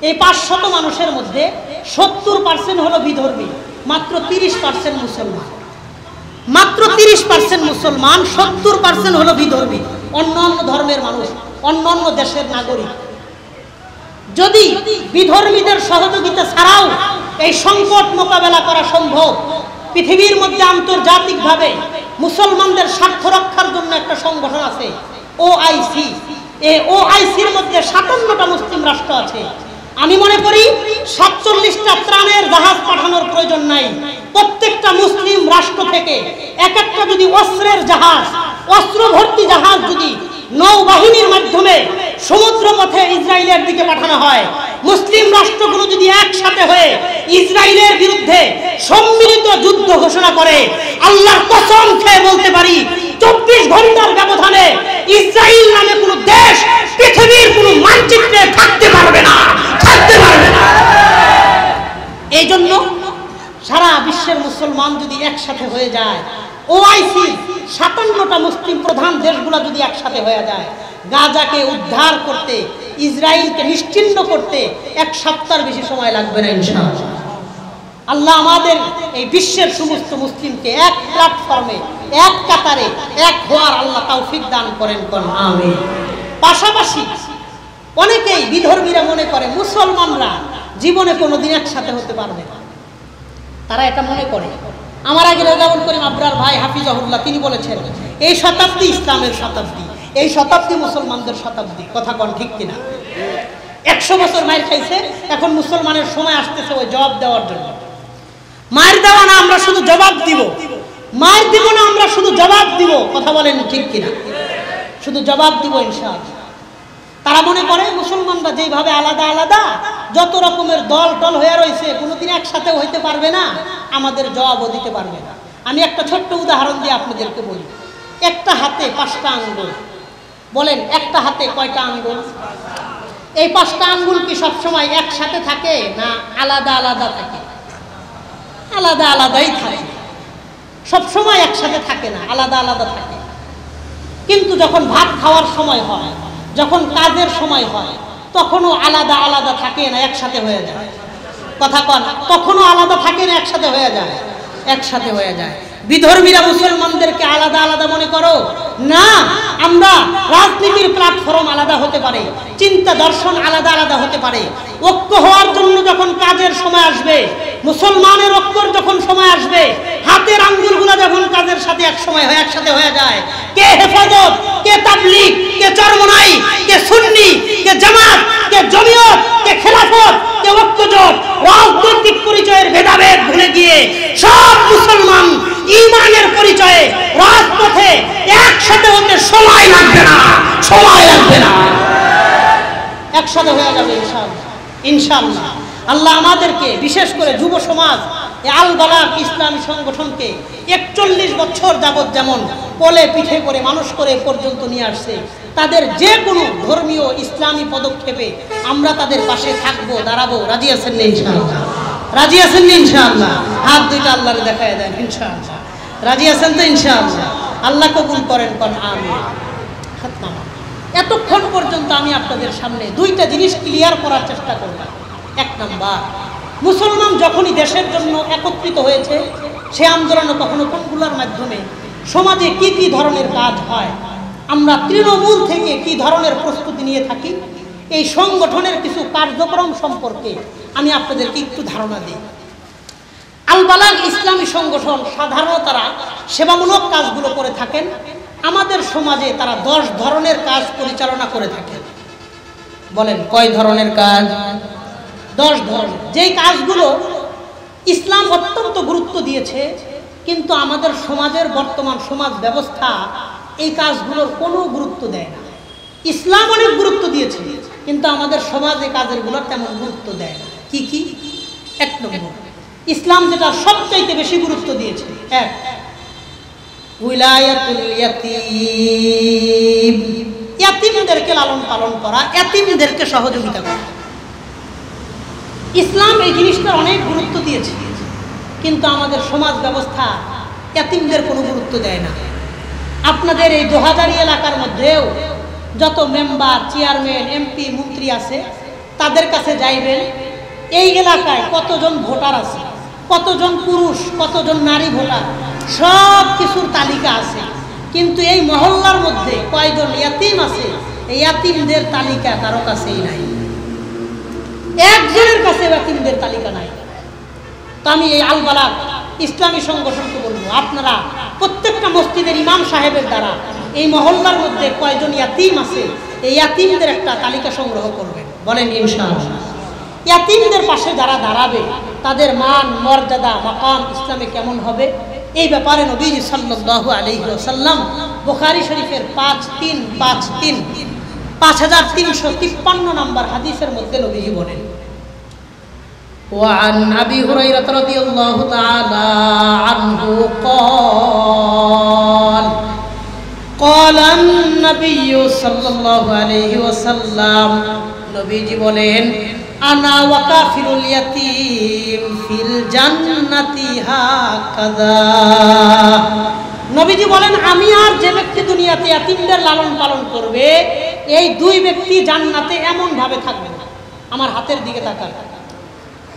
এই 500 মানুষের মধ্যে 70% হলো বিধর্মী, মাত্র 30% মুসলমান। মাত্র 30% মুসলমান, 70% হলো বিধর্মী, অন্যান্য ধর্মের মানুষ, অন্যান্য দেশের নাগরিক। যদি বিধর্মীদের সহযোগিতা ছাড়াও এই সংকট মোকাবেলা করা সম্ভব, পৃথিবীর মধ্যে আন্তর্জাতিকভাবে মুসলমানদের স্বার্থ রক্ষার জন্য একটা সংগঠন আছে, OIC। এই OICর মধ্যে 57টা মুসলিম রাষ্ট্র আছে। আমি মনে করি 47টা ত্রাণের জাহাজ পাঠানোর প্রয়োজন নাই। প্রত্যেকটা মুসলিম রাষ্ট্র থেকে একটা যদি অস্ত্রের জাহাজ, অস্ত্র ভর্তি জাহাজ যদি নৌবাহিনীর মাধ্যমে সমুদ্র পথে ইসরায়েলের দিকে পাঠানো হয়, মুসলিম রাষ্ট্রগুলো যদি একসাথে হয়ে ইসরায়েলের বিরুদ্ধে সম্মিলিত যুদ্ধ ঘোষণা করে, আল্লাহর কসম খেয়ে বলতে পারি 24 ঘন্টার ব্যবধানে ইসরায়েল নামে কোনো দেশ পৃথিবীর কোনো মানচিত্রে থাকতে পারবে না। এই জন্য সারা বিশ্বের মুসলমান যদি একসাথে হয়ে যায়, OIC 57টা মুসলিম প্রধান দেশগুলো যদি একসাথে হয়ে যায়, গাজাকে উদ্ধার করতে, ইসরায়েলকে নিশ্চিহ্ন করতে 1 সপ্তাহের বেশি সময় লাগবে না ইনশাআল্লাহ। আল্লাহ আমাদের এই বিশ্বের সমস্ত মুসলিমকে এক প্ল্যাটফর্মে, এক কাতারে এক হওয়ার আল্লাহ তৌফিক দান করেন। আমিন। পাশাপাশি অনেকেই বিধর্মীরা মনে করে মুসলমানরা জীবনে কোনোদিন একসাথে হতে পারবে না। তারা এটা মনে করে। আমার আগে রেজাউল করিম আবরার ভাই হাফিজাহুল্লাহ তিনি বলেছেন, এই শতাব্দী ইসলামের শতাব্দী, এই শতাব্দী মুসলমানদের শতাব্দী। কথা কোন ঠিক কিনা? 100 বছর মায়ের খাইছে, এখন মুসলমানের সময় আসতেছে ওই জবাব দেওয়ার জন্য। মায়ের দেওয়া না, আমরা শুধু জবাব দিব। মায়ের দিব না, আমরা শুধু জবাব দিব। কথা বলেন ঠিক কিনা? শুধু জবাব দিব ইনশাআল্লাহ। তারা মনে করে মুসলমানরা যেভাবে আলাদা আলাদা যত রকমের দল টল হয়ে রয়েছে, কোনোদিন একসাথে হইতে পারবে না, আমাদের জবাবও দিতে পারবে না। আমি একটা ছোট্ট উদাহরণ দিয়ে আপনাদেরকে বলি। একটা হাতে 5টা আঙ্গুল, বলেন একটা হাতে কয়টা আঙ্গুল? এই 5টা আঙ্গুল কি সবসময় একসাথে থাকে না আলাদা আলাদা থাকে? আলাদা আলাদাই থাকে, সবসময় একসাথে থাকে না, আলাদা আলাদা থাকে। কিন্তু যখন ভাত খাওয়ার সময় হয়, যখন কাজের সময় হয়, তখনও আলাদা আলাদা থাকে না, একসাথে হয়ে যায়। কথা কন, তখনও আলাদা থাকে না, একসাথে হয়ে যায়, একসাথে হয়ে যায়। বিধর্মীরা মুসলমানদেরকে আলাদা আলাদা মনে করো না। আমরা রাজনীতির প্ল্যাটফর্ম আলাদা হতে পারে, চিন্তা দর্শন আলাদা আলাদা হতে পারে। ঐক্য হওয়ার জন্য যখন কাজের সময় আসবে, মুসলমানের ঐক্যর যখন সময় আসবে, হাতের আঙ্গুলগুলো যখন কাজের সাথে একসাথে হয়ে যায়, কে হেফাজত, কে তাবলীগ, কে চরমনাই, কে সুন্নি, কে জমিয়ত, কে খেলাফত, কে ঐক্যজোট, রাজনৈতিক পরিচয়ের ভেদাভেদ ভুলে গিয়ে সব মুসলমান ঈমানের পরিচয়ে রাজপথে একসাথে হতে সময় লাগবে না, সময় লাগবে না, একসাথে হয়ে যাবে ইনশাআল্লাহ, ইনশাআল্লাহ। আল্লাহ আমাদেরকে বিশেষ করে যুব সমাজ আল বালাগ ইসলামী সংগঠনকে 41 বছর যাবৎ যেমন কোলে পিঠে করে মানুষ করে পর্যন্ত নিয়ে আসছে, তাদের যে কোনো ধর্মীয় ইসলামী পদক্ষেপে আমরা তাদের পাশে থাকবো, দাঁড়াবো। রাজি আছেন না ইনশাআল্লাহ? রাজি আছেন না ইনশাআল্লাহ? হাত দুইটা আল্লাহরে দেখায় দেন ইনশাআল্লাহ। রাজি আছেন তো ইনশাআল্লাহ? আল্লাহ কবুল করেন, কোন আমিন। এতক্ষণ পর্যন্ত আমি আপনাদের সামনে দুইটা জিনিস ক্লিয়ার করার চেষ্টা করলাম। এক নাম্বার, মুসলমান যখনই দেশের জন্য একত্রিত হয়েছে, সে আন্দোলন কখনো কোনগুলোর মাধ্যমে সমাজে কি কি ধরনের কাজ হয়, আমরা তৃণমূল থেকে কি ধরনের প্রস্তুতি নিয়ে থাকি, এই সংগঠনের কিছু কার্যক্রম সম্পর্কে আমি আপনাদেরকে একটু ধারণা দিই। আল বালাগ ইসলামী সংগঠন সাধারণত তারা সেবামূলক কাজগুলো করে থাকেন। আমাদের সমাজে তারা 10 ধরনের কাজ পরিচালনা করে থাকেন। বলেন কয় ধরনের কাজ? 10 ধরনের। যেই কাজগুলো ইসলাম অত্যন্ত গুরুত্ব দিয়েছে, কিন্তু আমাদের সমাজের বর্তমান সমাজ ব্যবস্থা এই কাজগুলোর কোনো গুরুত্ব দেয় না। ইসলাম অনেক গুরুত্ব দিয়েছে, কিন্তু আমাদের সমাজ এই কাজেরগুলোর তেমন গুরুত্ব দেয় না। কি কি? এক নম্বর, ইসলাম যেটা সবচাইতে বেশি গুরুত্ব দিয়েছে, এক, উলায়াতুল ইয়াতীম, ইয়াতীমদেরকে লালন পালন করা, ইয়াতীমদেরকে সহযোগিতা করা। ইসলাম এই জিনিসটার অনেক গুরুত্ব দিয়েছে, কিন্তু আমাদের সমাজ ব্যবস্থা ইয়াতীমদের কোনো গুরুত্ব দেয় না। আপনাদের এই 2000 এলাকার মধ্যেও যত মেম্বার, চেয়ারম্যান, এমপি, মন্ত্রী আছে, তাদের কাছে যাইবেন, এই এলাকায় কতজন ভোটার আছে, কতজন পুরুষ, কতজন নারী ভোটার, সব কিছুর তালিকা আছে, কিন্তু এই মহল্লার মধ্যে কয়জন ইয়াতীম আছে, এই ইয়াতীমদের তালিকা কারো কাছেই নাই। একজনের কাছে ইয়াতীমদের তালিকা নাই। তো আমি এই আল বালাগ ইসলামী সংগঠনকে বলবো, আপনারা প্রত্যেকটা মসজিদের ইমাম সাহেবের দ্বারা এই মহল্লার মধ্যে কয়জন ইয়াতীম আছে, এই ইয়াতীমদের একটা তালিকা সংগ্রহ করবেন। বলেন ইনশাআল্লাহ। ইয়াতীমদের পাশে যারা দাঁড়াবে, তাদের মান, মর্যাদা, মাকাম ইসলামে কেমন হবে, এই ব্যাপারে নবীজি সাল্লাল্লাহু আলাইহি ওয়াসাল্লাম বুখারী শরীফের 5353 নম্বর হাদিসের মধ্যে নবীজি বলেন, وعن أبي هريرة رضي الله تعالى عنه قال النبي صلى الله عليه وسلم নবীজি বলেন, আনা ওয়া কাফিরুল ইয়াতীম ফিল জান্নাতি হাকাযা। নবীজি বলেন, আমি আর যে ব্যক্তি দুনিয়াতে ইয়াতীমদের লালন পালন করবে, এই দুই ব্যক্তি জান্নাতে এমন ভাবে থাকবে। আমার হাতের দিকে তাকান,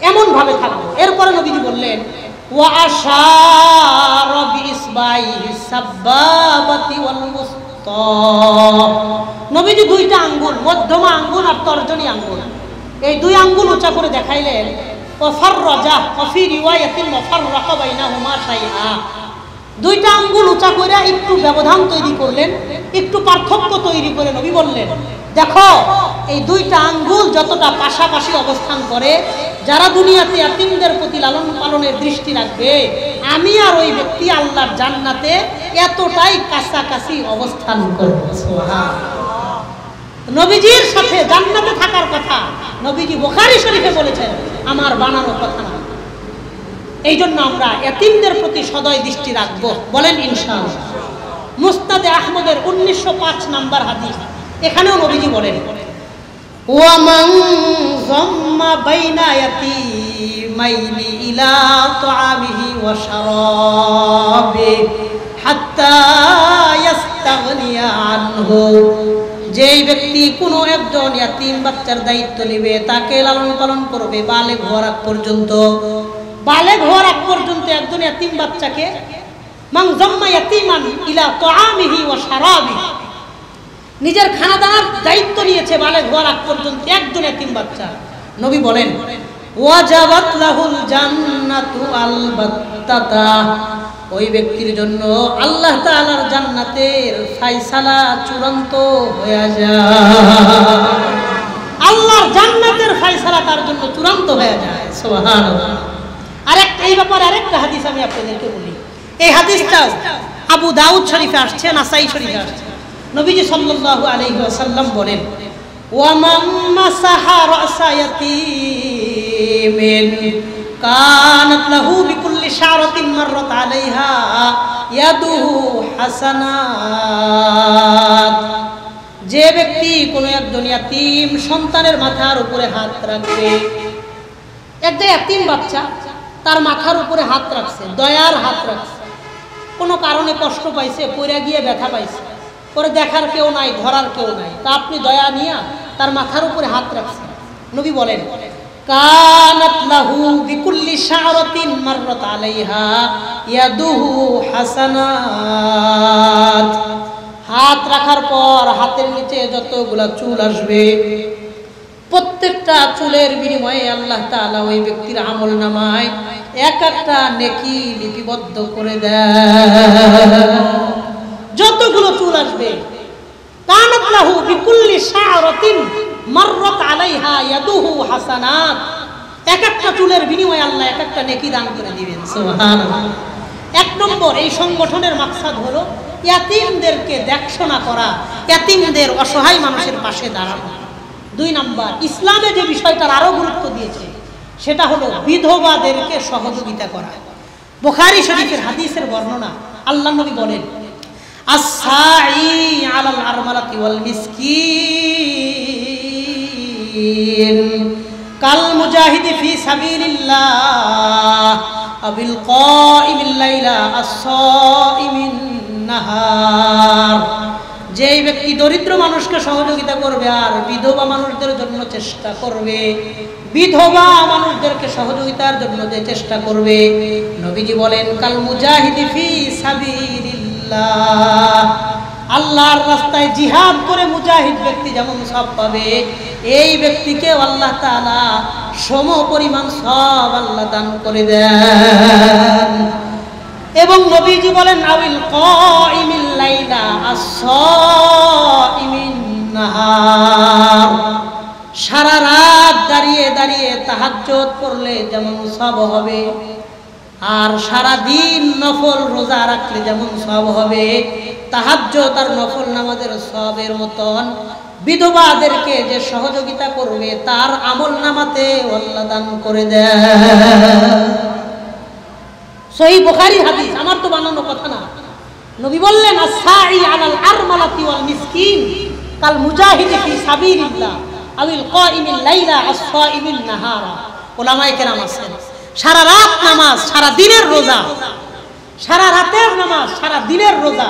এমন ভাবে থাকবে। এরপরে নবীজি বললেন, ওয়া আশারা বিইসবাইহি সাব্বাবাতি ওয়াল মুস্তা। নবীজি দুইটা আঙ্গুল, মধ্যমা আঙ্গুল আর তর্জনী আঙ্গুল, এই দুই আঙ্গুল উঁচা করে দেখাইলেন। ওয়াফাররাজা ফি রিওয়ায়াতিন ওয়াফাররাকা বাইনাহুমা শাইআ। দুইটা আঙ্গুল উঁচা করে একটু ব্যবধান তৈরি করলেন, একটু পার্থক্য তৈরি করে নবী বললেন, দেখো এই দুইটা আঙ্গুল যতটা পাশাপাশি অবস্থান করে, যারা দুনিয়াতে ইয়াতীমদের প্রতি লালন পালনের দৃষ্টি রাখবে, আমি আর ওই ব্যক্তি আল্লাহর জান্নাতে এতটাই কাছাকাছি অবস্থান করব। সুবহানাল্লাহ। নবীজির সাথে জান্নাতে থাকার কথা নবীজি বুখারী শরীফে বলেছেন, আমার বানানো কথা না। এই জন্য আমরা ইয়াতীমদের প্রতি সদয় দৃষ্টি রাখবো। বলেন ইনশাআল্লাহ। মুসনাদে আহমদের 1905 নম্বর হাদিস, এখানেও নবীজি বলেন, ওয়া মান যাম্মা বাইনা ইয়াতীমাইনি ইলা তুআমিহি ওয়া শারাবি হাত্তা ইস্তাগনিয়া আনহু। যেই ব্যক্তি কোনো একজন ইয়াতীম বাচ্চার দায়িত্ব নেবে, তাকে লালন পালন করবে বালেগ হওয়ার আগ পর্যন্ত, বালেগ হওয়ার আগ পর্যন্ত একজন ইয়াতীম বাচ্চাকে, মান যাম্মা ইয়াতীমান ইলা তুআমিহি ওয়া শারাবি, নিজের খানা দানার দায়িত্ব নিয়েছে বালেগ হওয়ার আগ পর্যন্ত একজন ইয়াতীম বাচ্চা, নবী বলেন, ওয়াজাবাত লাহুল জান্নাতু আলবাত্তাতা। ওই ব্যক্তির জন্য আল্লাহ তাআলার জান্নাতের ফায়সালা চূড়ান্ত হয়ে যায়। আল্লাহর জান্নাত ফয়সালা তার জন্য চূড়ান্ত হয়ে যায়। সুবহানাল্লাহ। এই ব্যাপারে আরেকটা হাদিস আমি আপনাদেরকে বলি। এই হাদিসটা আবু দাউদ শরীফে আসছে, নাসাই শরীফে আসছে। নবীজি সাল্লাল্লাহু আলাইহি ওয়াসাল্লাম বলেন, ওয়া মান মাসাহা রাসা ইয়াতীমিন কানাত লাহু বিকুল্লি শারাতিন মাররাত আলাইহা ইয়াদুহু হাসানাত। যে ব্যক্তি কোনো একজন ইয়াতীম সন্তানের মাথার উপরে হাত রাখবে, একটা ইয়াতীম বাচ্চা তার মাথার উপরে হাত রাখছে, দয়ার হাত রাখছে, কোনো কারণে কষ্ট পাইছে, পড়ে গিয়ে ব্যথা পাইছে, পরে দেখার কেউ নাই, ধরার কেউ নাই, তা আপনি দয়া নিয়ে তার মাথার উপরে হাত রাখছেন। নবী বলেন, কানাত লাহু বিকুল্লি শারাতিন মাররাত আলাইহা ইয়াদুহু হাসানাত। হাত রাখার পর হাতের নিচে যতগুলা চুল আসবে, প্রত্যেকটা চুলের বিনিময়ে আল্লাহ তাআলা ওই ব্যক্তির আমলনামায় এক একটা নেকি লিপিবদ্ধ করে দেয়। যতগুলো চুল আসবে, কানাত লাহু বিকুল্লি শারাতিন মাররাত আলাইহা ইয়াদুহু হাসানাত, এক একটা চুলের বিনিময়ে আল্লাহ এক একটা নেকি দান করে দিবেন। সুবহানাল্লাহ। এক নম্বর, এই সংগঠনের মাকসাদ হলো ইয়াতীমদেরকে দেখশোনা করা, ইয়াতীমদের অসহায় মানুষের পাশে দাঁড়ানো। দুই নম্বর, ইসলামে যে বিষয়টার আরো গুরুত্ব দিয়েছে সেটা হলো বিধবাদেরকে সহযোগিতা করা। বুখারী শরীফের হাদিসের বর্ণনা, আল্লাহর নবী বলেন, আস-সাঈ আলাল আরমালাতি ওয়াল মিসকিন কাল মুজাহিদি ফি সাবিলিল্লাহ আবিল কাইমিল লাইলা আস-সাইমিন নাহার। যেই ব্যক্তি দরিদ্র মানুষকে সহযোগিতা করবে আর বিধবা মানুষদের জন্য চেষ্টা করবে, বিধবা মানুষদেরকে সহযোগিতার জন্য যে চেষ্টা করবে, নবীজি বলেন, কাল মুজাহিদি ফি সাবিলিল্লাহ, আল্লাহর রাস্তায় জিহাদ করে মুজাহিদ ব্যক্তি যেমন সওয়াব পাবে, এই ব্যক্তিকে আল্লাহ তাআলা সম পরিমাণ সওয়াব আল্লাহ দান করে দেন। এবং নবীজি বলেন, আবিল কাইমিল লাইলা আস-সাইমিন নাহার, সারা রাত দাঁড়িয়ে দাঁড়িয়ে তাহাজ্জুদ পড়লে যেমন সওয়াব হবে, আর সারা দিন নফল রোজা রাখলে যেমন সওয়াব হবে, তাহাজ্জুদ আর নফল নামাজের সওয়াবের মতন বিধবাদেরকে যে সহযোগিতা করবে তার আমলনামাতে আল্লাহ দান করে দেন। সহিহ বুখারীর হাদিস, আমার তো বানানো কথা না। নবী বললেন, আস-সাঈ আলাল আরমালাতি ওয়াল মিসকিন কাল মুজাহিদি ফি সাবিলিল্লাহ আবিল কাইমিল লাইলা আস-সাইমিন নাহারা। উলামায়ে কেরাম আছেন, সারা রাত নামাজ, সারা দিনের রোজা, সারা রাতের নামাজ, সারা দিনের রোজা,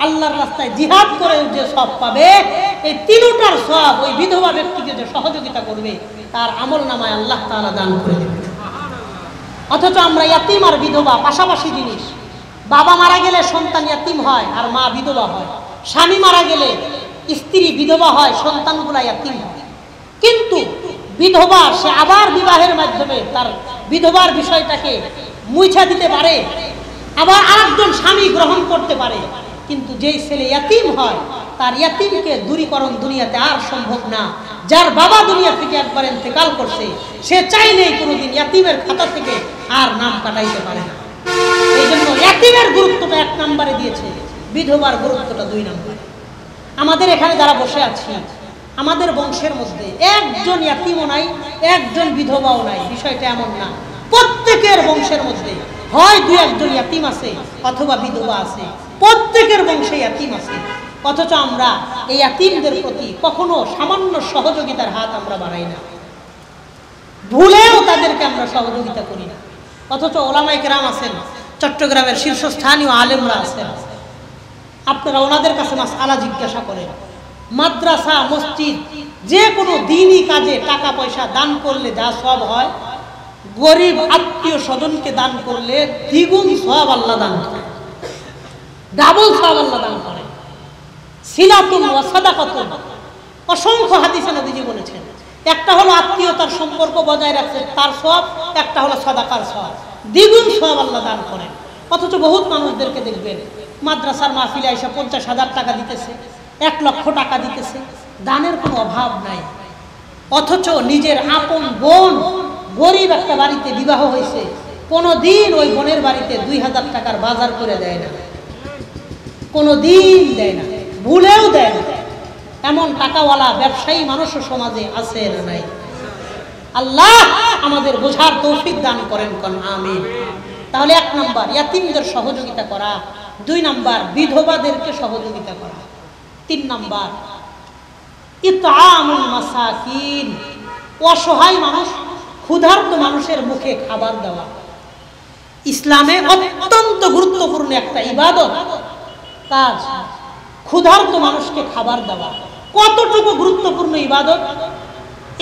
আল্লাহর রাস্তায় জিহাদ করে যে সওয়াব পাবে, এই তিনটার সওয়াব ওই বিধবা ব্যক্তিকে যে সহযোগিতা করবে তার আমলনামায় আল্লাহ তাআলা দান করে দেবেন। অথচ আমরা ইয়াতীম আর বিধবা পাশাপাশি জিনিস। বাবা মারা গেলে সন্তান ইয়াতীম হয় আর মা বিধবা হয়, স্বামী মারা গেলে স্ত্রী বিধবা হয়, সন্তানগুলা ইয়াতীম হয়। কিন্তু বিধবা সে আবার বিবাহের মাধ্যমে তার বিধবার বিষয়টাকে মুছা দিতে পারে, আবার আরেকজন স্বামী গ্রহণ করতে পারে। কিন্তু যেই ছেলে ইয়াতীম হয় তার ইয়াতীমকে দূরীকরণ দুনিয়াতে আর সম্ভব না। যার বাবা দুনিয়া থেকে একবার ইন্তেকাল করছে, সে চাইলেই কোনোদিন ইয়াতীমের খাতা থেকে আর নাম কাটাইতে পারে না। এই জন্য ইয়াতীমের গুরুত্বটা এক নম্বরে দিয়েছে, বিধবার গুরুত্বটা দুই নম্বরে। আমাদের এখানে যারা বসে আছি, আমাদের বংশের মধ্যে একজন ইয়াতীমও নাই, একজন বিধবাও নাই, বিষয়টা এমন না। প্রত্যেকের বংশের মধ্যে হয় দুই একজন ইয়াতীম আছে অথবা বিধবা আছে, প্রত্যেকের বংশে ইয়াতীম আছে। অথচ আমরা এই ইয়াতীমদের প্রতি কখনো সামান্য সহযোগিতার হাত আমরা বাড়াই না, ভুলেও তাদেরকে আমরা সহযোগিতা করি না। অথচ ওলামায়ে কেরাম আছেন, চট্টগ্রামের শীর্ষস্থানীয় আলেমরা আছেন, আপনারা ওনাদের কাছে মাসআলা জিজ্ঞাসা করেন। মাদ্রাসা, মসজিদ, যে কোনো দ্বীনি কাজে টাকা পয়সা দান করলে যা সওয়াব হয়, গরিব আত্মীয় স্বজনকে দান করলে দ্বিগুণ সওয়াব আল্লাহ দান করে, ডাবল সওয়াব আল্লাহ দান করে। সিলাতুন ওয়া সাদাকাতুন, অসংখ্য হাদিসে নবীজি বলেছেন। একটা হলো আত্মীয়তার সম্পর্ক বজায় রাখছে তার সওয়াব, একটা হলো সাদাকার সওয়াব, দ্বিগুণ সওয়াব আল্লাহ দান করেন। অথচ বহুত মানুষদেরকে দেখবেন মাদ্রাসার মাহফিলে এসে 50,000 টাকা দিতেছে, 1 লক্ষ টাকা দিতেছে, দানের কোনো অভাব নাই। অথচ নিজের আপন বোন গরিব একটা বাড়িতে বিবাহ হয়েছে, কোনোদিন ওই বোনের বাড়িতে 2000 টাকার বাজার করে দেয় না, কোনোদিন দেয় না, ভুলেও দেয় না। এমন টাকাওয়ালা ব্যবসায়ী মানুষও সমাজে আছে না নাই? আল্লাহ আমাদের বোঝার তৌফিক দান করেন, কোন আমিন। তাহলে 1 নাম্বার ইয়াতিমদের সহযোগিতা করা, 2 নাম্বার বিধবাদেরকে সহযোগিতা করা, 3 নাম্বার ইতআমুল মাসাকিন, অসহায় মানুষ ক্ষুধার্ত মানুষের মুখে খাবার দেওয়া। ইসলামে অত্যন্ত গুরুত্বপূর্ণ একটা ইবাদত কাজ ক্ষুধার্ত মানুষকে খাবার দেওয়া। কতটুকু গুরুত্বপূর্ণ ইবাদত,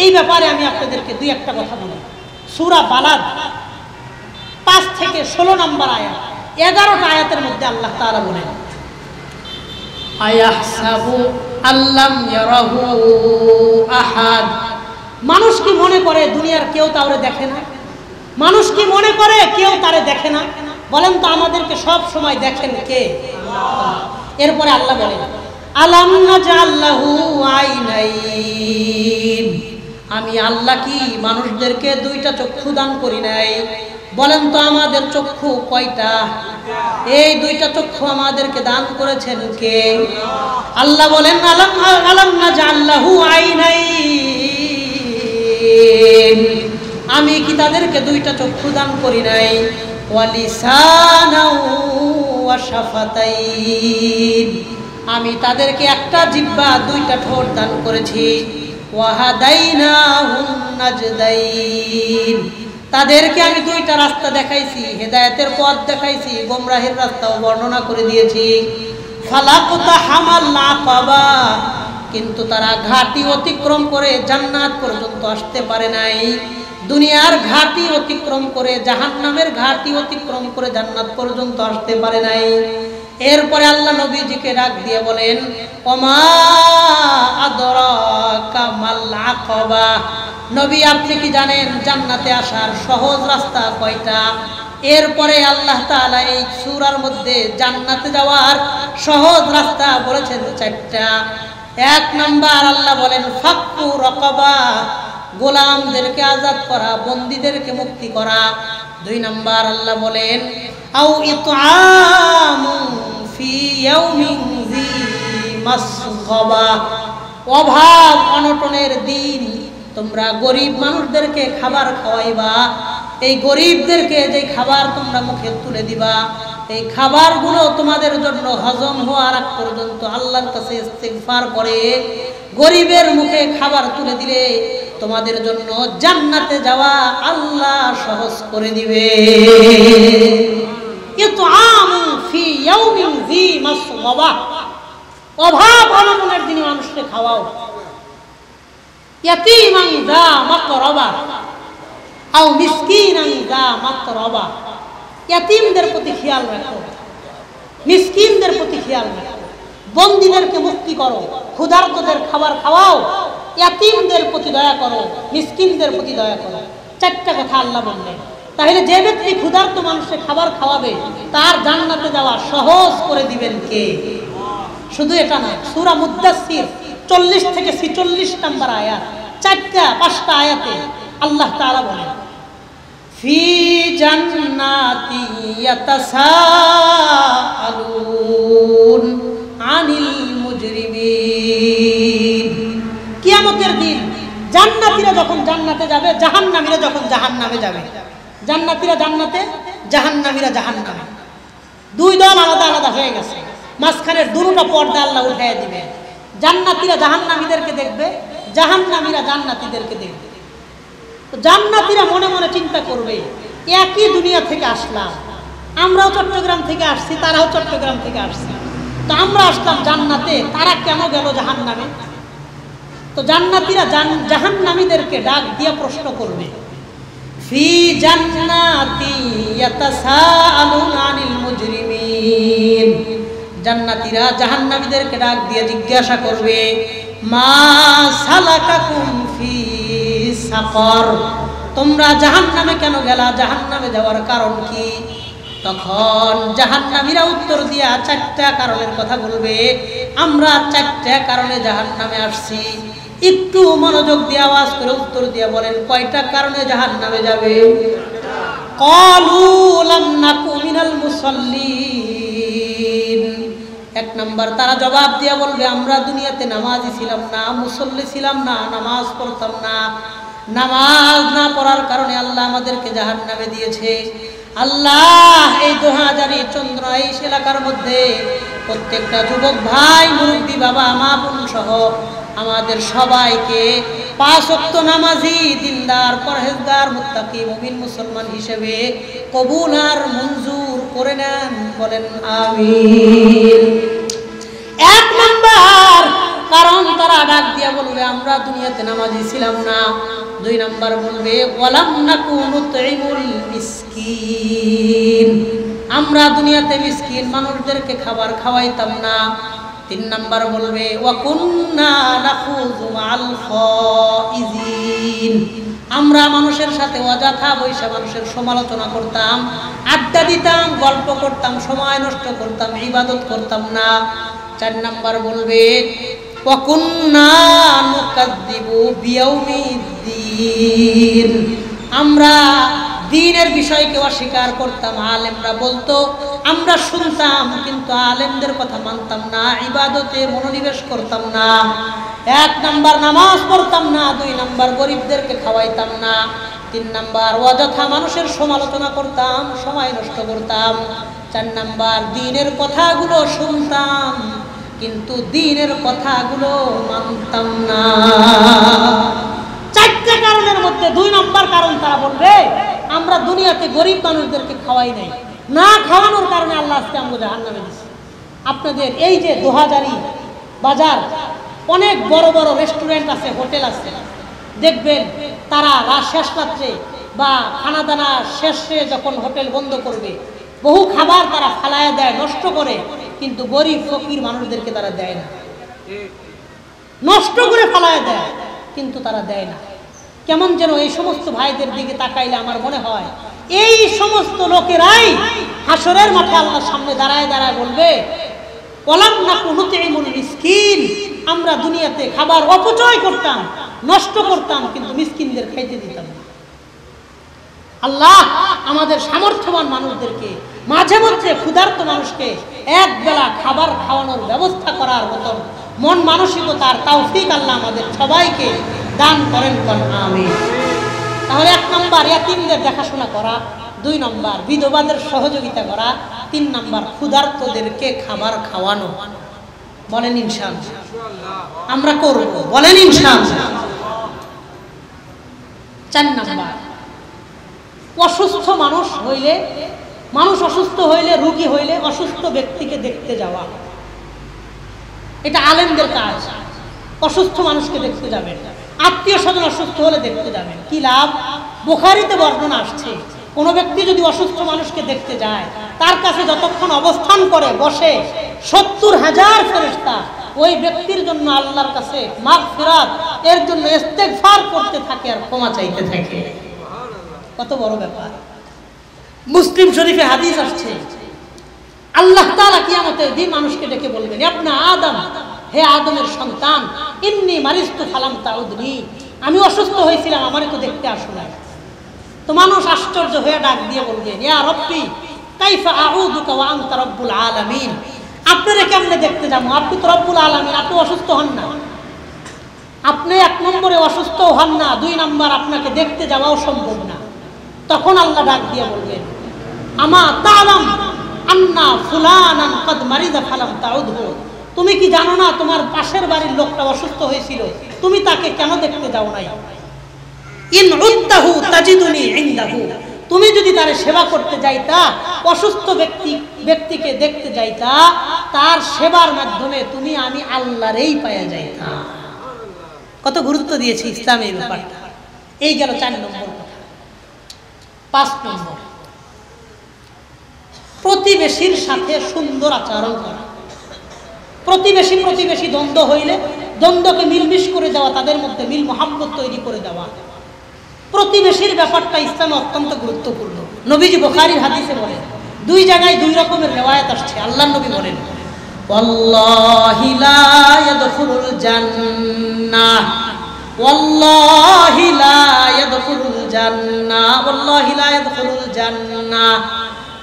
এই ব্যাপারে আমি আপনাদেরকে 2-1টা কথা বলি। সূরা বালাদ 5 থেকে 16 নম্বর আয়াত, 11টা আয়াতের মধ্যে আল্লাহ তাআলা বলেন, আয়াহসাবু আল্লাম ইয়ারাহু আহাদ। মানুষ কি মনে করে দুনিয়ার কেউ তারে দেখে না? মানুষ কি মনে করে কেউ তারে দেখে না? বলেন তো, আমাদেরকে সব সময় দেখেন কে? আল্লাহ। এরপরে আল্লাহ বলেন, আলাম নাজাল লাহু আইনাইন, আমি আল্লাহ কি মানুষদেরকে 2টা চক্ষু দান করি নাই? বলেন তো, আমাদের চক্ষু কয়টা? এই 2টা চক্ষু আমাদেরকে দান করেছেন কে? আল্লাহ বলেন, আলাম নাজাল লাহু আইনাইন, আমি কি তাদেরকে 2টা চক্ষু দান করি নাই? ওয়া লিসানাও ওয়া শাফাতাইন, আমি তাদেরকে একটা জিহ্বা 2টা ঠোঁট দান করেছি। ওয়া হাদাইনাহুন নাজদাইন, তাদেরকে আমি 2টা রাস্তা দেখাইছি, হেদায়েতের পথ দেখাইছি, গোমরাহের রাস্তাও বর্ণনা করে দিয়েছি। ফালাকুতা হামাল আকাবা, কিন্তু তারা ঘাটি অতিক্রম করে জান্নাত পর্যন্ত আসতে পারে নাই। দুনিয়ার ঘাটি অতিক্রম করে, জাহান্নামের ঘাটি অতিক্রম করে জান্নাত পর্যন্ত আসতে পারে নাই। এরপরে আল্লাহ নবীজিকে ডাক দিয়ে বলেন, ওমা আদরাকা মাল আকাবা, নবী আপনি কি জানেন জান্নাতে আসার সহজ রাস্তা কয়টা? এরপরে আল্লাহ তাআলা এই সূরার মধ্যে জান্নাতে যাওয়ার সহজ রাস্তা বলেছেন 4টা। 1 নাম্বার আল্লাহ বলেন ফাক্কু রাকাবা, গোলামদেরকে আজাদ করা, বন্দীদেরকে মুক্তি করা। 2 নাম্বার আল্লাহ বলেন আও ইতআমু ফি ইয়াউমিন যী মাসগাবা, অভাব অনটনের দিন তোমরা গরিব মানুষদেরকে খাবার খাওয়াইবা। এই গরিবদেরকে যে খাবার তোমরা মুখে তুলে দিবা, এই খাবারগুলো তোমাদের জন্য হজম হওয়ার আগ পর্যন্ত আল্লাহর কাছে ইস্তিগফার করে গরিবের মুখে খাবার তুলে দিলে তোমাদের জন্য জান্নাতে যাওয়া আল্লাহ সহজ করে দিবে। ইতআমু ফি ইয়াউমিন যী মাসগাবা, অভাব অনটনের দিনে মানুষকে খাওয়াও। ইয়াতীমান যা মাকরাবা আও মিসকিনান যা মাতরাবা, ইয়াতীমদের প্রতি খেয়াল রাখো, মিসকিনদের প্রতি খেয়াল রাখো, বন্দীদেরকে মুক্তি করো, ক্ষুধার্তদের খাবার খাওয়াও, ইয়াতীমদের প্রতি দয়া করো, মিসকিনদের প্রতি দয়া করো। 4টা কথা আল্লাহ বললেন। তাহলে যে ব্যক্তি ক্ষুধার্ত মানুষকে খাবার খাওয়াবে তার জান্নাতে যাওয়া সহজ করে দিবেন কে? শুধু এটা না, সূরা মুদ্দাসসির 40 থেকে 46 নম্বর আয়াত, 4টা-5টা আয়াতে আল্লাহ তাআলা বলেন ফি জান্নাতি ইয়াতাসাআলুন আনিল মুজরিমিন। কিয়ামতের দিন জান্নাতীরা যখন জান্নাতে যাবে, জাহান্নামীরা যখন জাহান্নামে যাবে। জান্নাতীরা জান্নাতে, জাহান্নামীরা জাহান্নামে। 2 দল আলাদা আলাদা হয়ে গেছে, মাঝখানের দুটো পর্দা আল্লাহ উঠাইয়া দিবে। জান্নাতীরা জাহান্নামীদেরকে দেখবে, জাহান্নামীরা জান্নাতীদেরকে দেখবে। তো জান্নাতীরা মনে মনে চিন্তা করবে, একই দুনিয়া থেকে আসলাম, আমরাও চট্টগ্রাম থেকে আসছি, তারাও চট্টগ্রাম থেকে আসছে, তো আমরা আসলাম জান্নাতে, তারা কেন গেল জাহান্নামে? তো জান্নাতীরা জাহান্নামীদেরকে ডাক দিয়ে প্রশ্ন করবে, ফি জান্নাতি ইয়াতাসাআলুন আনিল মুজরিমিন। জান্নাতীরা জাহান্নামীদেরকে ডাক দিয়ে জিজ্ঞাসা করবে, মা সালাকাকুম ফি সাকর, তোমরা জাহান্নামে কেন গেলা? জাহান্নামে যাওয়ার কারণ কি? তখন জাহান্নামীরা উত্তর দিয়া 4টা কারণের কথা বলবে, আমরা 4টা কারণে জাহান্নামে আসছি। একটু মনোযোগ দিয়ে আওয়াজ করে উত্তর দিয়া বলেন, কয়টা কারণে জাহান্নামে যাবে? ক্বালু লাম নাকু মিনাল মুসাল্লিন। 1 নাম্বার তারা জবাব দিয়া বলবে, আমরা দুনিয়াতে নামাজি ছিলাম না, মুসল্লি ছিলাম না, নামাজ পড়তাম না। নামাজ না পড়ার কারণে আল্লাহ আমাদেরকে জাহান্নামে দিয়েছে। আল্লাহ, এই দোহাজারি চন্দ্র এই এলাকার মধ্যে প্রত্যেকটা যুবক ভাই, মুরব্বী, বাবা, মা, বোন সহ আমাদের সবাইকে 5 ওয়াক্ত নামাজি, দিনদার, পরহেজগার, মুত্তাকি, মুমিন মুসলমান হিসেবে কবুল আর মঞ্জুর করে নেন। বলেন আমিন। 1 নাম্বার কারণ তারা ডাক দিয়া বলবে, আমরা দুনিয়াতে নামাজি ছিলাম না। 2 নাম্বার বলবে, ওয়ালাম নাকু নুতঈমুল মিসকিন, আমরা দুনিয়াতে মিসকিন মানুষদেরকে খাবার খাওয়াইতাম না। 3 নাম্বার বলবে, ওয়া কুন্না নাখুযু মা'আল খাইজিন, আমরা মানুষের সাথে অযথা বৈশা মানুষের সমালোচনা করতাম, আড্ডা দিতাম, গল্প করতাম, সময় নষ্ট করতাম, ইবাদত করতাম না। 4 নাম্বার বলবে, ওয়া কুন্না নুকাযযিবু বিয়াউমিদ্দিন, আমরা দ্বীনের বিষয়কে অস্বীকার করতাম। আলেমরা বলতো, আমরা শুনতাম, কিন্তু আলেমদের কথা মানতাম না, ইবাদতে মনোনিবেশ করতাম না। 1 নাম্বার নামাজ পড়তাম না, 2 নাম্বার গরিবদেরকে খাওয়াইতাম না, 3 নাম্বার অযথা মানুষের সমালোচনা করতাম, সময় নষ্ট করতাম, 4 নাম্বার দ্বীনের কথাগুলো শুনতাম, কিন্তু দ্বীনের কথাগুলো মানতাম না। 4টা কারণের মধ্যে 2 নাম্বার কারণ তারা বলবে, আমরা দুনিয়াতে গরিব মানুষদেরকে খাওয়াই নাই, না খাওয়ানোর কারণে আল্লাহ আজকে আমাকে জাহান্নামে দিয়েছে। আপনাদের এই যে দোহাজারি বাজার, অনেক বড় বড় রেস্টুরেন্ট আছে, হোটেল আছে, দেখবেন তারা শেষ রাত্রে বা খানা দানা শেষে যখন হোটেল বন্ধ করবে, বহু খাবার তারা ফালায়া দেয়, নষ্ট করে, কিন্তু গরিব ফকির মানুষদেরকে তারা দেয় না। নষ্ট করে ফালায়া দেয়, কিন্তু তারা দেয় না। কেমন যেন এই সমস্ত ভাইদের দিকে তাকাইলে আমার মনে হয়, এই সমস্ত লোকেরাই হাসরের মাঠে আল্লাহর সামনে দাঁড়ায় দাঁড়ায় বলবে, ওয়ালাম নাকু নুতঈমুল মিসকিন, আমরা দুনিয়াতে খাবার অপচয় করতাম, নষ্ট করতাম, কিন্তু মিসকিনদের খাইতে দিতাম না। আল্লাহ আমাদের সামর্থ্যবান মানুষদেরকে, মাঝে মধ্যে ক্ষুধার্ত মানুষকে 1 বেলা খাবার খাওয়ানোর ব্যবস্থা করার মতন মন মানসিকতার তৌফিক আল্লাহ আমাদের সবাইকে দান করেন। আমিন। তাহলে 1 নাম্বার ইয়াতীমদের দেখাশোনা করা, 2 নাম্বার বিধবাদের সহযোগিতা করা, 3 নাম্বার ক্ষুধার্তদেরকে খাবার খাওয়ানো। বলেন ইনশাআল্লাহ আমরা করব, বলেন ইনশাআল্লাহ। 4 নাম্বার অসুস্থ মানুষ হইলে, মানুষ অসুস্থ হইলে, রোগী হইলে অসুস্থ ব্যক্তিকে দেখতে যাওয়া, এটা আলেমদের কাজ। অসুস্থ মানুষকে দেখতে যাবেন, আত্মীয় স্বজন অসুস্থ হলে দেখতে যাবেন। কি লাভ? বুখারীতে বর্ণনা আসছে, কোনো ব্যক্তি যদি অসুস্থ মানুষকে দেখতে যায়, তার কাছে যতক্ষণ অবস্থান করে বসে 70,000 ফেরেশতা ওই ব্যক্তির জন্য আল্লাহর কাছে মাগফিরাত, এর জন্য ইস্তেগফার করতে থাকে আর ক্ষমা চাইতে থাকে। কত বড় ব্যাপার! মুসলিম শরীফে হাদিস আসছে, আল্লাহ তাআলা কিয়ামতের দিন মানুষকে ডেকে বলবেন, ইবনে আদম, হে আদমের সন্তান, ইন্নী মারিজতু ফালাম তাউদনি, আমি অসুস্থ হয়েছিলাম, আমারে তো দেখতে আসো না। তো মানুষ আশ্চর্য হয়ে ডাক দিয়ে বলবেন, ইয়া রব্বি কাইফা আউযুকা ওয়া আনতা রব্বুল আলামিন, আপনারে কেমনে দেখতে যাবো? আপনি তো রব্বুল আলামিন, আপনি অসুস্থ হন না। আপনি 1 নম্বরে অসুস্থ হন না, 2 নাম্বার আপনাকে দেখতে যাওয়াও সম্ভব না। তখন আল্লাহ ডাক দিয়ে বলবেন, আমা তাআলাম আন্না ফুলানান কদ মারিদা ফালাম তাউদহু, তুমি কি জানো না তোমার পাশের বাড়ির লোকটা অসুস্থ হয়েছিল, তুমি তাকে কেন দেখতে যাও নাই? ইন উদ্দাহু তাজিদুনি ইনদাহু, তুমি যদি তার সেবা করতে যাইতা, অসুস্থ ব্যক্তিকে দেখতে যাইতা, তার সেবার মাধ্যমে তুমি আমি আল্লাহরই পাওয়া যাইতা। কত গুরুত্ব দিয়েছি ইসলামের ব্যাপারটা। এই গেল 4 নম্বর কথা। 5 নম্বর, প্রতিবেশীর সাথে সুন্দর আচরণ করা। প্রতিবেশী দ্বন্দ্ব হইলে দ্বন্দ্বকে মিলমিশ করে দেওয়া, তাদের মধ্যে মিল মহাব্বত তৈরি করে দেওয়া। প্রতিবেশীর ব্যাপারটা ইসলামে অত্যন্ত গুরুত্বপূর্ণ। নবীজি বুখারীর হাদিসে বলেন, দুই জায়গায় দুই রকমের রিওয়ায়াত আসছে। আল্লাহর নবী বলেন, ওয়াল্লাহি লা ইয়াদখুলুল জান্নাহ, ওয়াল্লাহি লা ইয়াদখুলুল জান্নাহ, ওয়াল্লাহি লা ইয়াদখুলুল জান্নাহ।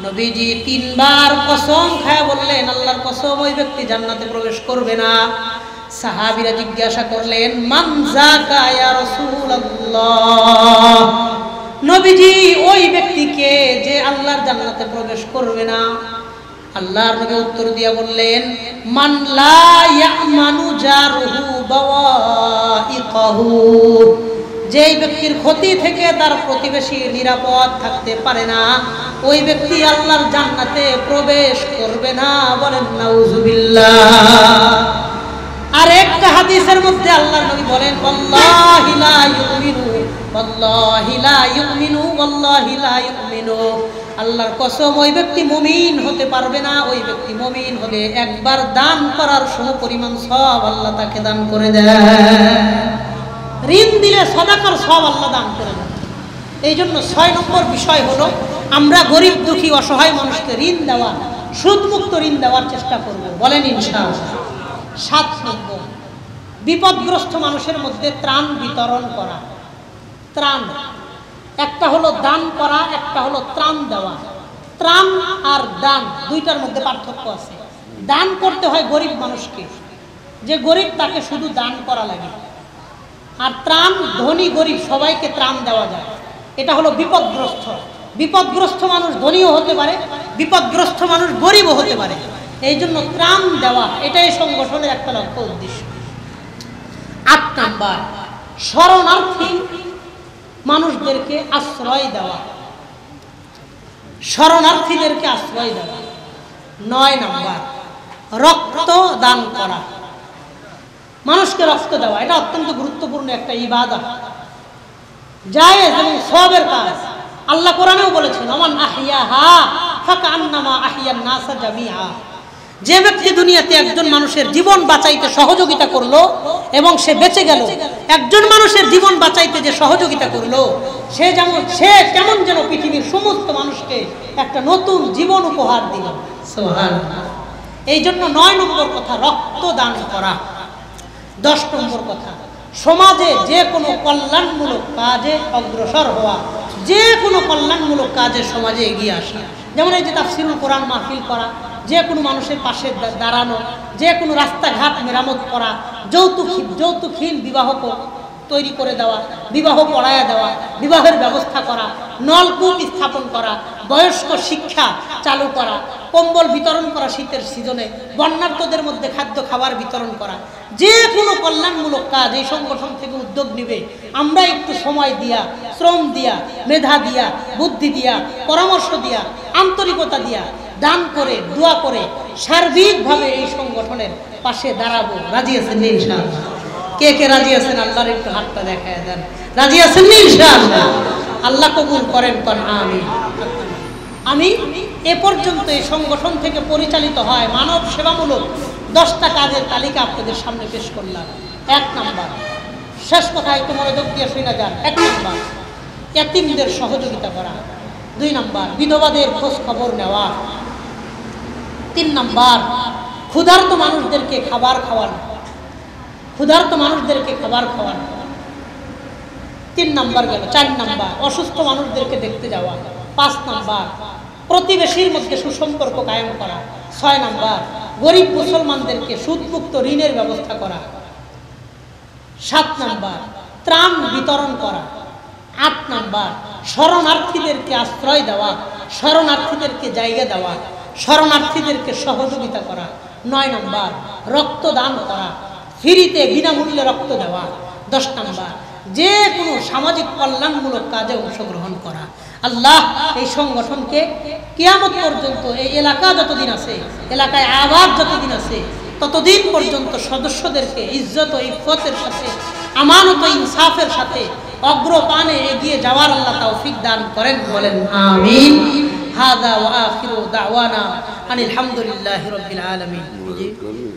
নবীজি তিনবার কসম খায় বললেন, আল্লাহর কসম, ওই ব্যক্তি জান্নাতে প্রবেশ করবে না। সাহাবীরা জিজ্ঞাসা করলেন, মান যাকা ইয়া রাসূলুল্লাহ, নবীজি ওই ব্যক্তিকে যে আল্লাহর জান্নাতে প্রবেশ করবে না? আল্লাহর নবী উত্তর দিয়ে বললেন, মান লা ইয়ামানু জারুহু বাওয়াইকাহু, যেই ব্যক্তির ক্ষতি থেকে তার প্রতিবেশী নিরাপদ থাকতে পারে না, ওই ব্যক্তি আল্লাহর জান্নাতে প্রবেশ করবে না। বলেন নাউজুবিল্লাহ। আর একটা হাদিসের মধ্যে আল্লাহর নবী বলেন, ওয়াল্লাহি লা ইউমিনু, ওয়াল্লাহি লা ইউমিনু, ওয়াল্লাহি লা ইউমিনু, আল্লাহর কসম, ওই ব্যক্তি মুমিন হতে পারবে না। ওই ব্যক্তি মুমিন হলে একবার দান করার সমপরিমাণ সওয়াব আল্লাহ তাকে দান করে দেয়। ঋণ দিলে সাদাকার সওয়াব আল্লাহ দান করে দেয়। এই জন্য ৬ নম্বর বিষয় হলো, আমরা গরিব দুঃখী অসহায় মানুষকে ঋণ দেওয়া, সুদমুক্ত ঋণ দেওয়ার চেষ্টা করব। বলেন ইনশাআল্লাহ। ৭ নম্বর, বিপদগ্রস্ত মানুষের মধ্যে ত্রাণ বিতরণ করা। ত্রাণ, একটা হলো দান করা, একটা হলো ত্রাণ দেওয়া। ত্রাণ আর দান দুইটার মধ্যে পার্থক্য আছে। দান করতে হয় গরিব মানুষকে, যে গরিব তাকে শুধু দান করা লাগে। আর ত্রাণ ধনী গরিব সবাইকে ত্রাণ দেওয়া যায়। এটা হলো বিপদগ্রস্ত। বিপদগ্রস্ত মানুষ ধনীও হতে পারে, বিপদগ্রস্ত মানুষ গরিবও হতে পারে। এই জন্য ত্রাণ দেওয়া এটাই সংগঠনের একটা লক্ষ্য উদ্দেশ্য। ৮ নাম্বার, শরণার্থী মানুষদেরকে আশ্রয় দেওয়া, শরণার্থীদেরকে আশ্রয় দেওয়া। ৯ নাম্বার, রক্ত দান করা, মানুষকে রক্ত দেওয়া। এটা অত্যন্ত গুরুত্বপূর্ণ একটা ইবাদত, জায়েজ এবং সওয়াবের কাজ। আল্লাহ কোরআনেও বলেছেন, ওমান আহিয়াহা ফাকান্নামা আহিয়ান নাসা জামিআ, যে ব্যক্তি দুনিয়াতে একজন মানুষের জীবন বাঁচাইতে সহযোগিতা করলো এবং সে বেঁচে গেল, একজন মানুষের জীবন বাঁচাইতে যে সহযোগিতা করলো, সে কেমন যেন পৃথিবীর সমস্ত মানুষকে একটা নতুন জীবন উপহার দিল। সুবহানাল্লাহ। এই জন্য ৯ নম্বর কথা রক্ত দান করা। ১০ নম্বর কথা, সমাজে যে কোনো কল্যাণমূলক কাজে অগ্রসর হওয়া, যে কোনো কল্যাণমূলক কাজে সমাজে এগিয়ে আসা। যেমন এই যে তাফসিরুল কোরআন মাহফিল করা, যে কোনো মানুষের পাশে দাঁড়ানো, যে কোনো রাস্তাঘাট মেরামত করা, যৌতুকহীন বিবাহ তৈরি করে দেওয়া, বিবাহ পড়ায়া দেওয়া, বিবাহের ব্যবস্থা করা, নলকূপ স্থাপন করা, বয়স্ক শিক্ষা চালু করা, কম্বল বিতরণ করা শীতের সিজনে, বন্যার্তদের মধ্যে খাদ্য খাবার বিতরণ করা, যে কোনো কল্যাণমূলক কাজ এই সংগঠন থেকে উদ্যোগ নেবে। আমরা একটু সময় দিয়া, শ্রম দিয়া, মেধা দিয়া, বুদ্ধি দিয়া, পরামর্শ দিয়া, আন্তরিকতা দিয়া, দান করে, দোয়া করে সার্বিকভাবে এই সংগঠনের পাশে দাঁড়াবো। রাজি আছেন ইনশাআল্লাহ? কে কে রাজি আছেন? আল্লাহর একটু হাতটা দেখায় দেন। রাজি আছেন ইনশাআল্লাহ? আল্লাহ কবুল করেন। কোন আমিন। আমি এ পর্যন্ত এই সংগঠন থেকে পরিচালিত হয় মানব সেবামূলক 10টা কাজের তালিকা আপনাদের সামনে পেশ করলাম। ১ নাম্বার, শেষ কথা একটু মনোযোগ দিয়ে শুনে যান। ১ নাম্বার, ইয়াতীমদের সহযোগিতা করা। ২ নাম্বার, বিধবাদের খোঁজ খবর নেওয়া। ৩ নাম্বার, ক্ষুধার্ত মানুষদেরকে খাবার খাওয়ানো, ক্ষুধার্ত মানুষদেরকে খাবার খাওয়ানো। ৩ নাম্বার গেল। ৪ নাম্বার, অসুস্থ মানুষদেরকে দেখতে যাওয়া। ৫ নাম্বার, প্রতিবেশীর মধ্যে সুসম্পর্ক কায়েম করা। ৬ নাম্বার, গরিব মুসলমানদেরকে সুদমুক্ত ঋণের ব্যবস্থা করা। ৭ নাম্বার, ত্রাণ বিতরণ করা। ৮ নাম্বার, শরণার্থীদেরকে আশ্রয় দেওয়া, শরণার্থীদেরকে জায়গা দেওয়া, শরণার্থীদেরকে সহযোগিতা করা। ৯ নাম্বার, রক্তদান করা, ফ্রিতে বিনামূল্যে রক্ত দেওয়া। ১০ নাম্বার, যে কোনো সামাজিক কল্যাণমূলক কাজে অংশগ্রহণ করা। আল্লাহ এই সংগঠনকে কিয়ামত পর্যন্ত, এই এলাকা যতদিন আছে, এলাকায় আবাদ যতদিন আছে, ততদিন পর্যন্ত সদস্যদেরকে ইজ্জত ও ইফতের সাথে, আমানত ও ইনসাফের সাথে অগ্রপানে এগিয়ে যাওয়ার আল্লাহ তৌফিক দান করেন। বলেন আমিন। হাদা ওয়া আখিরু দাওয়ানা আনিল হামদুলিল্লাহি রাব্বিল আলামিন।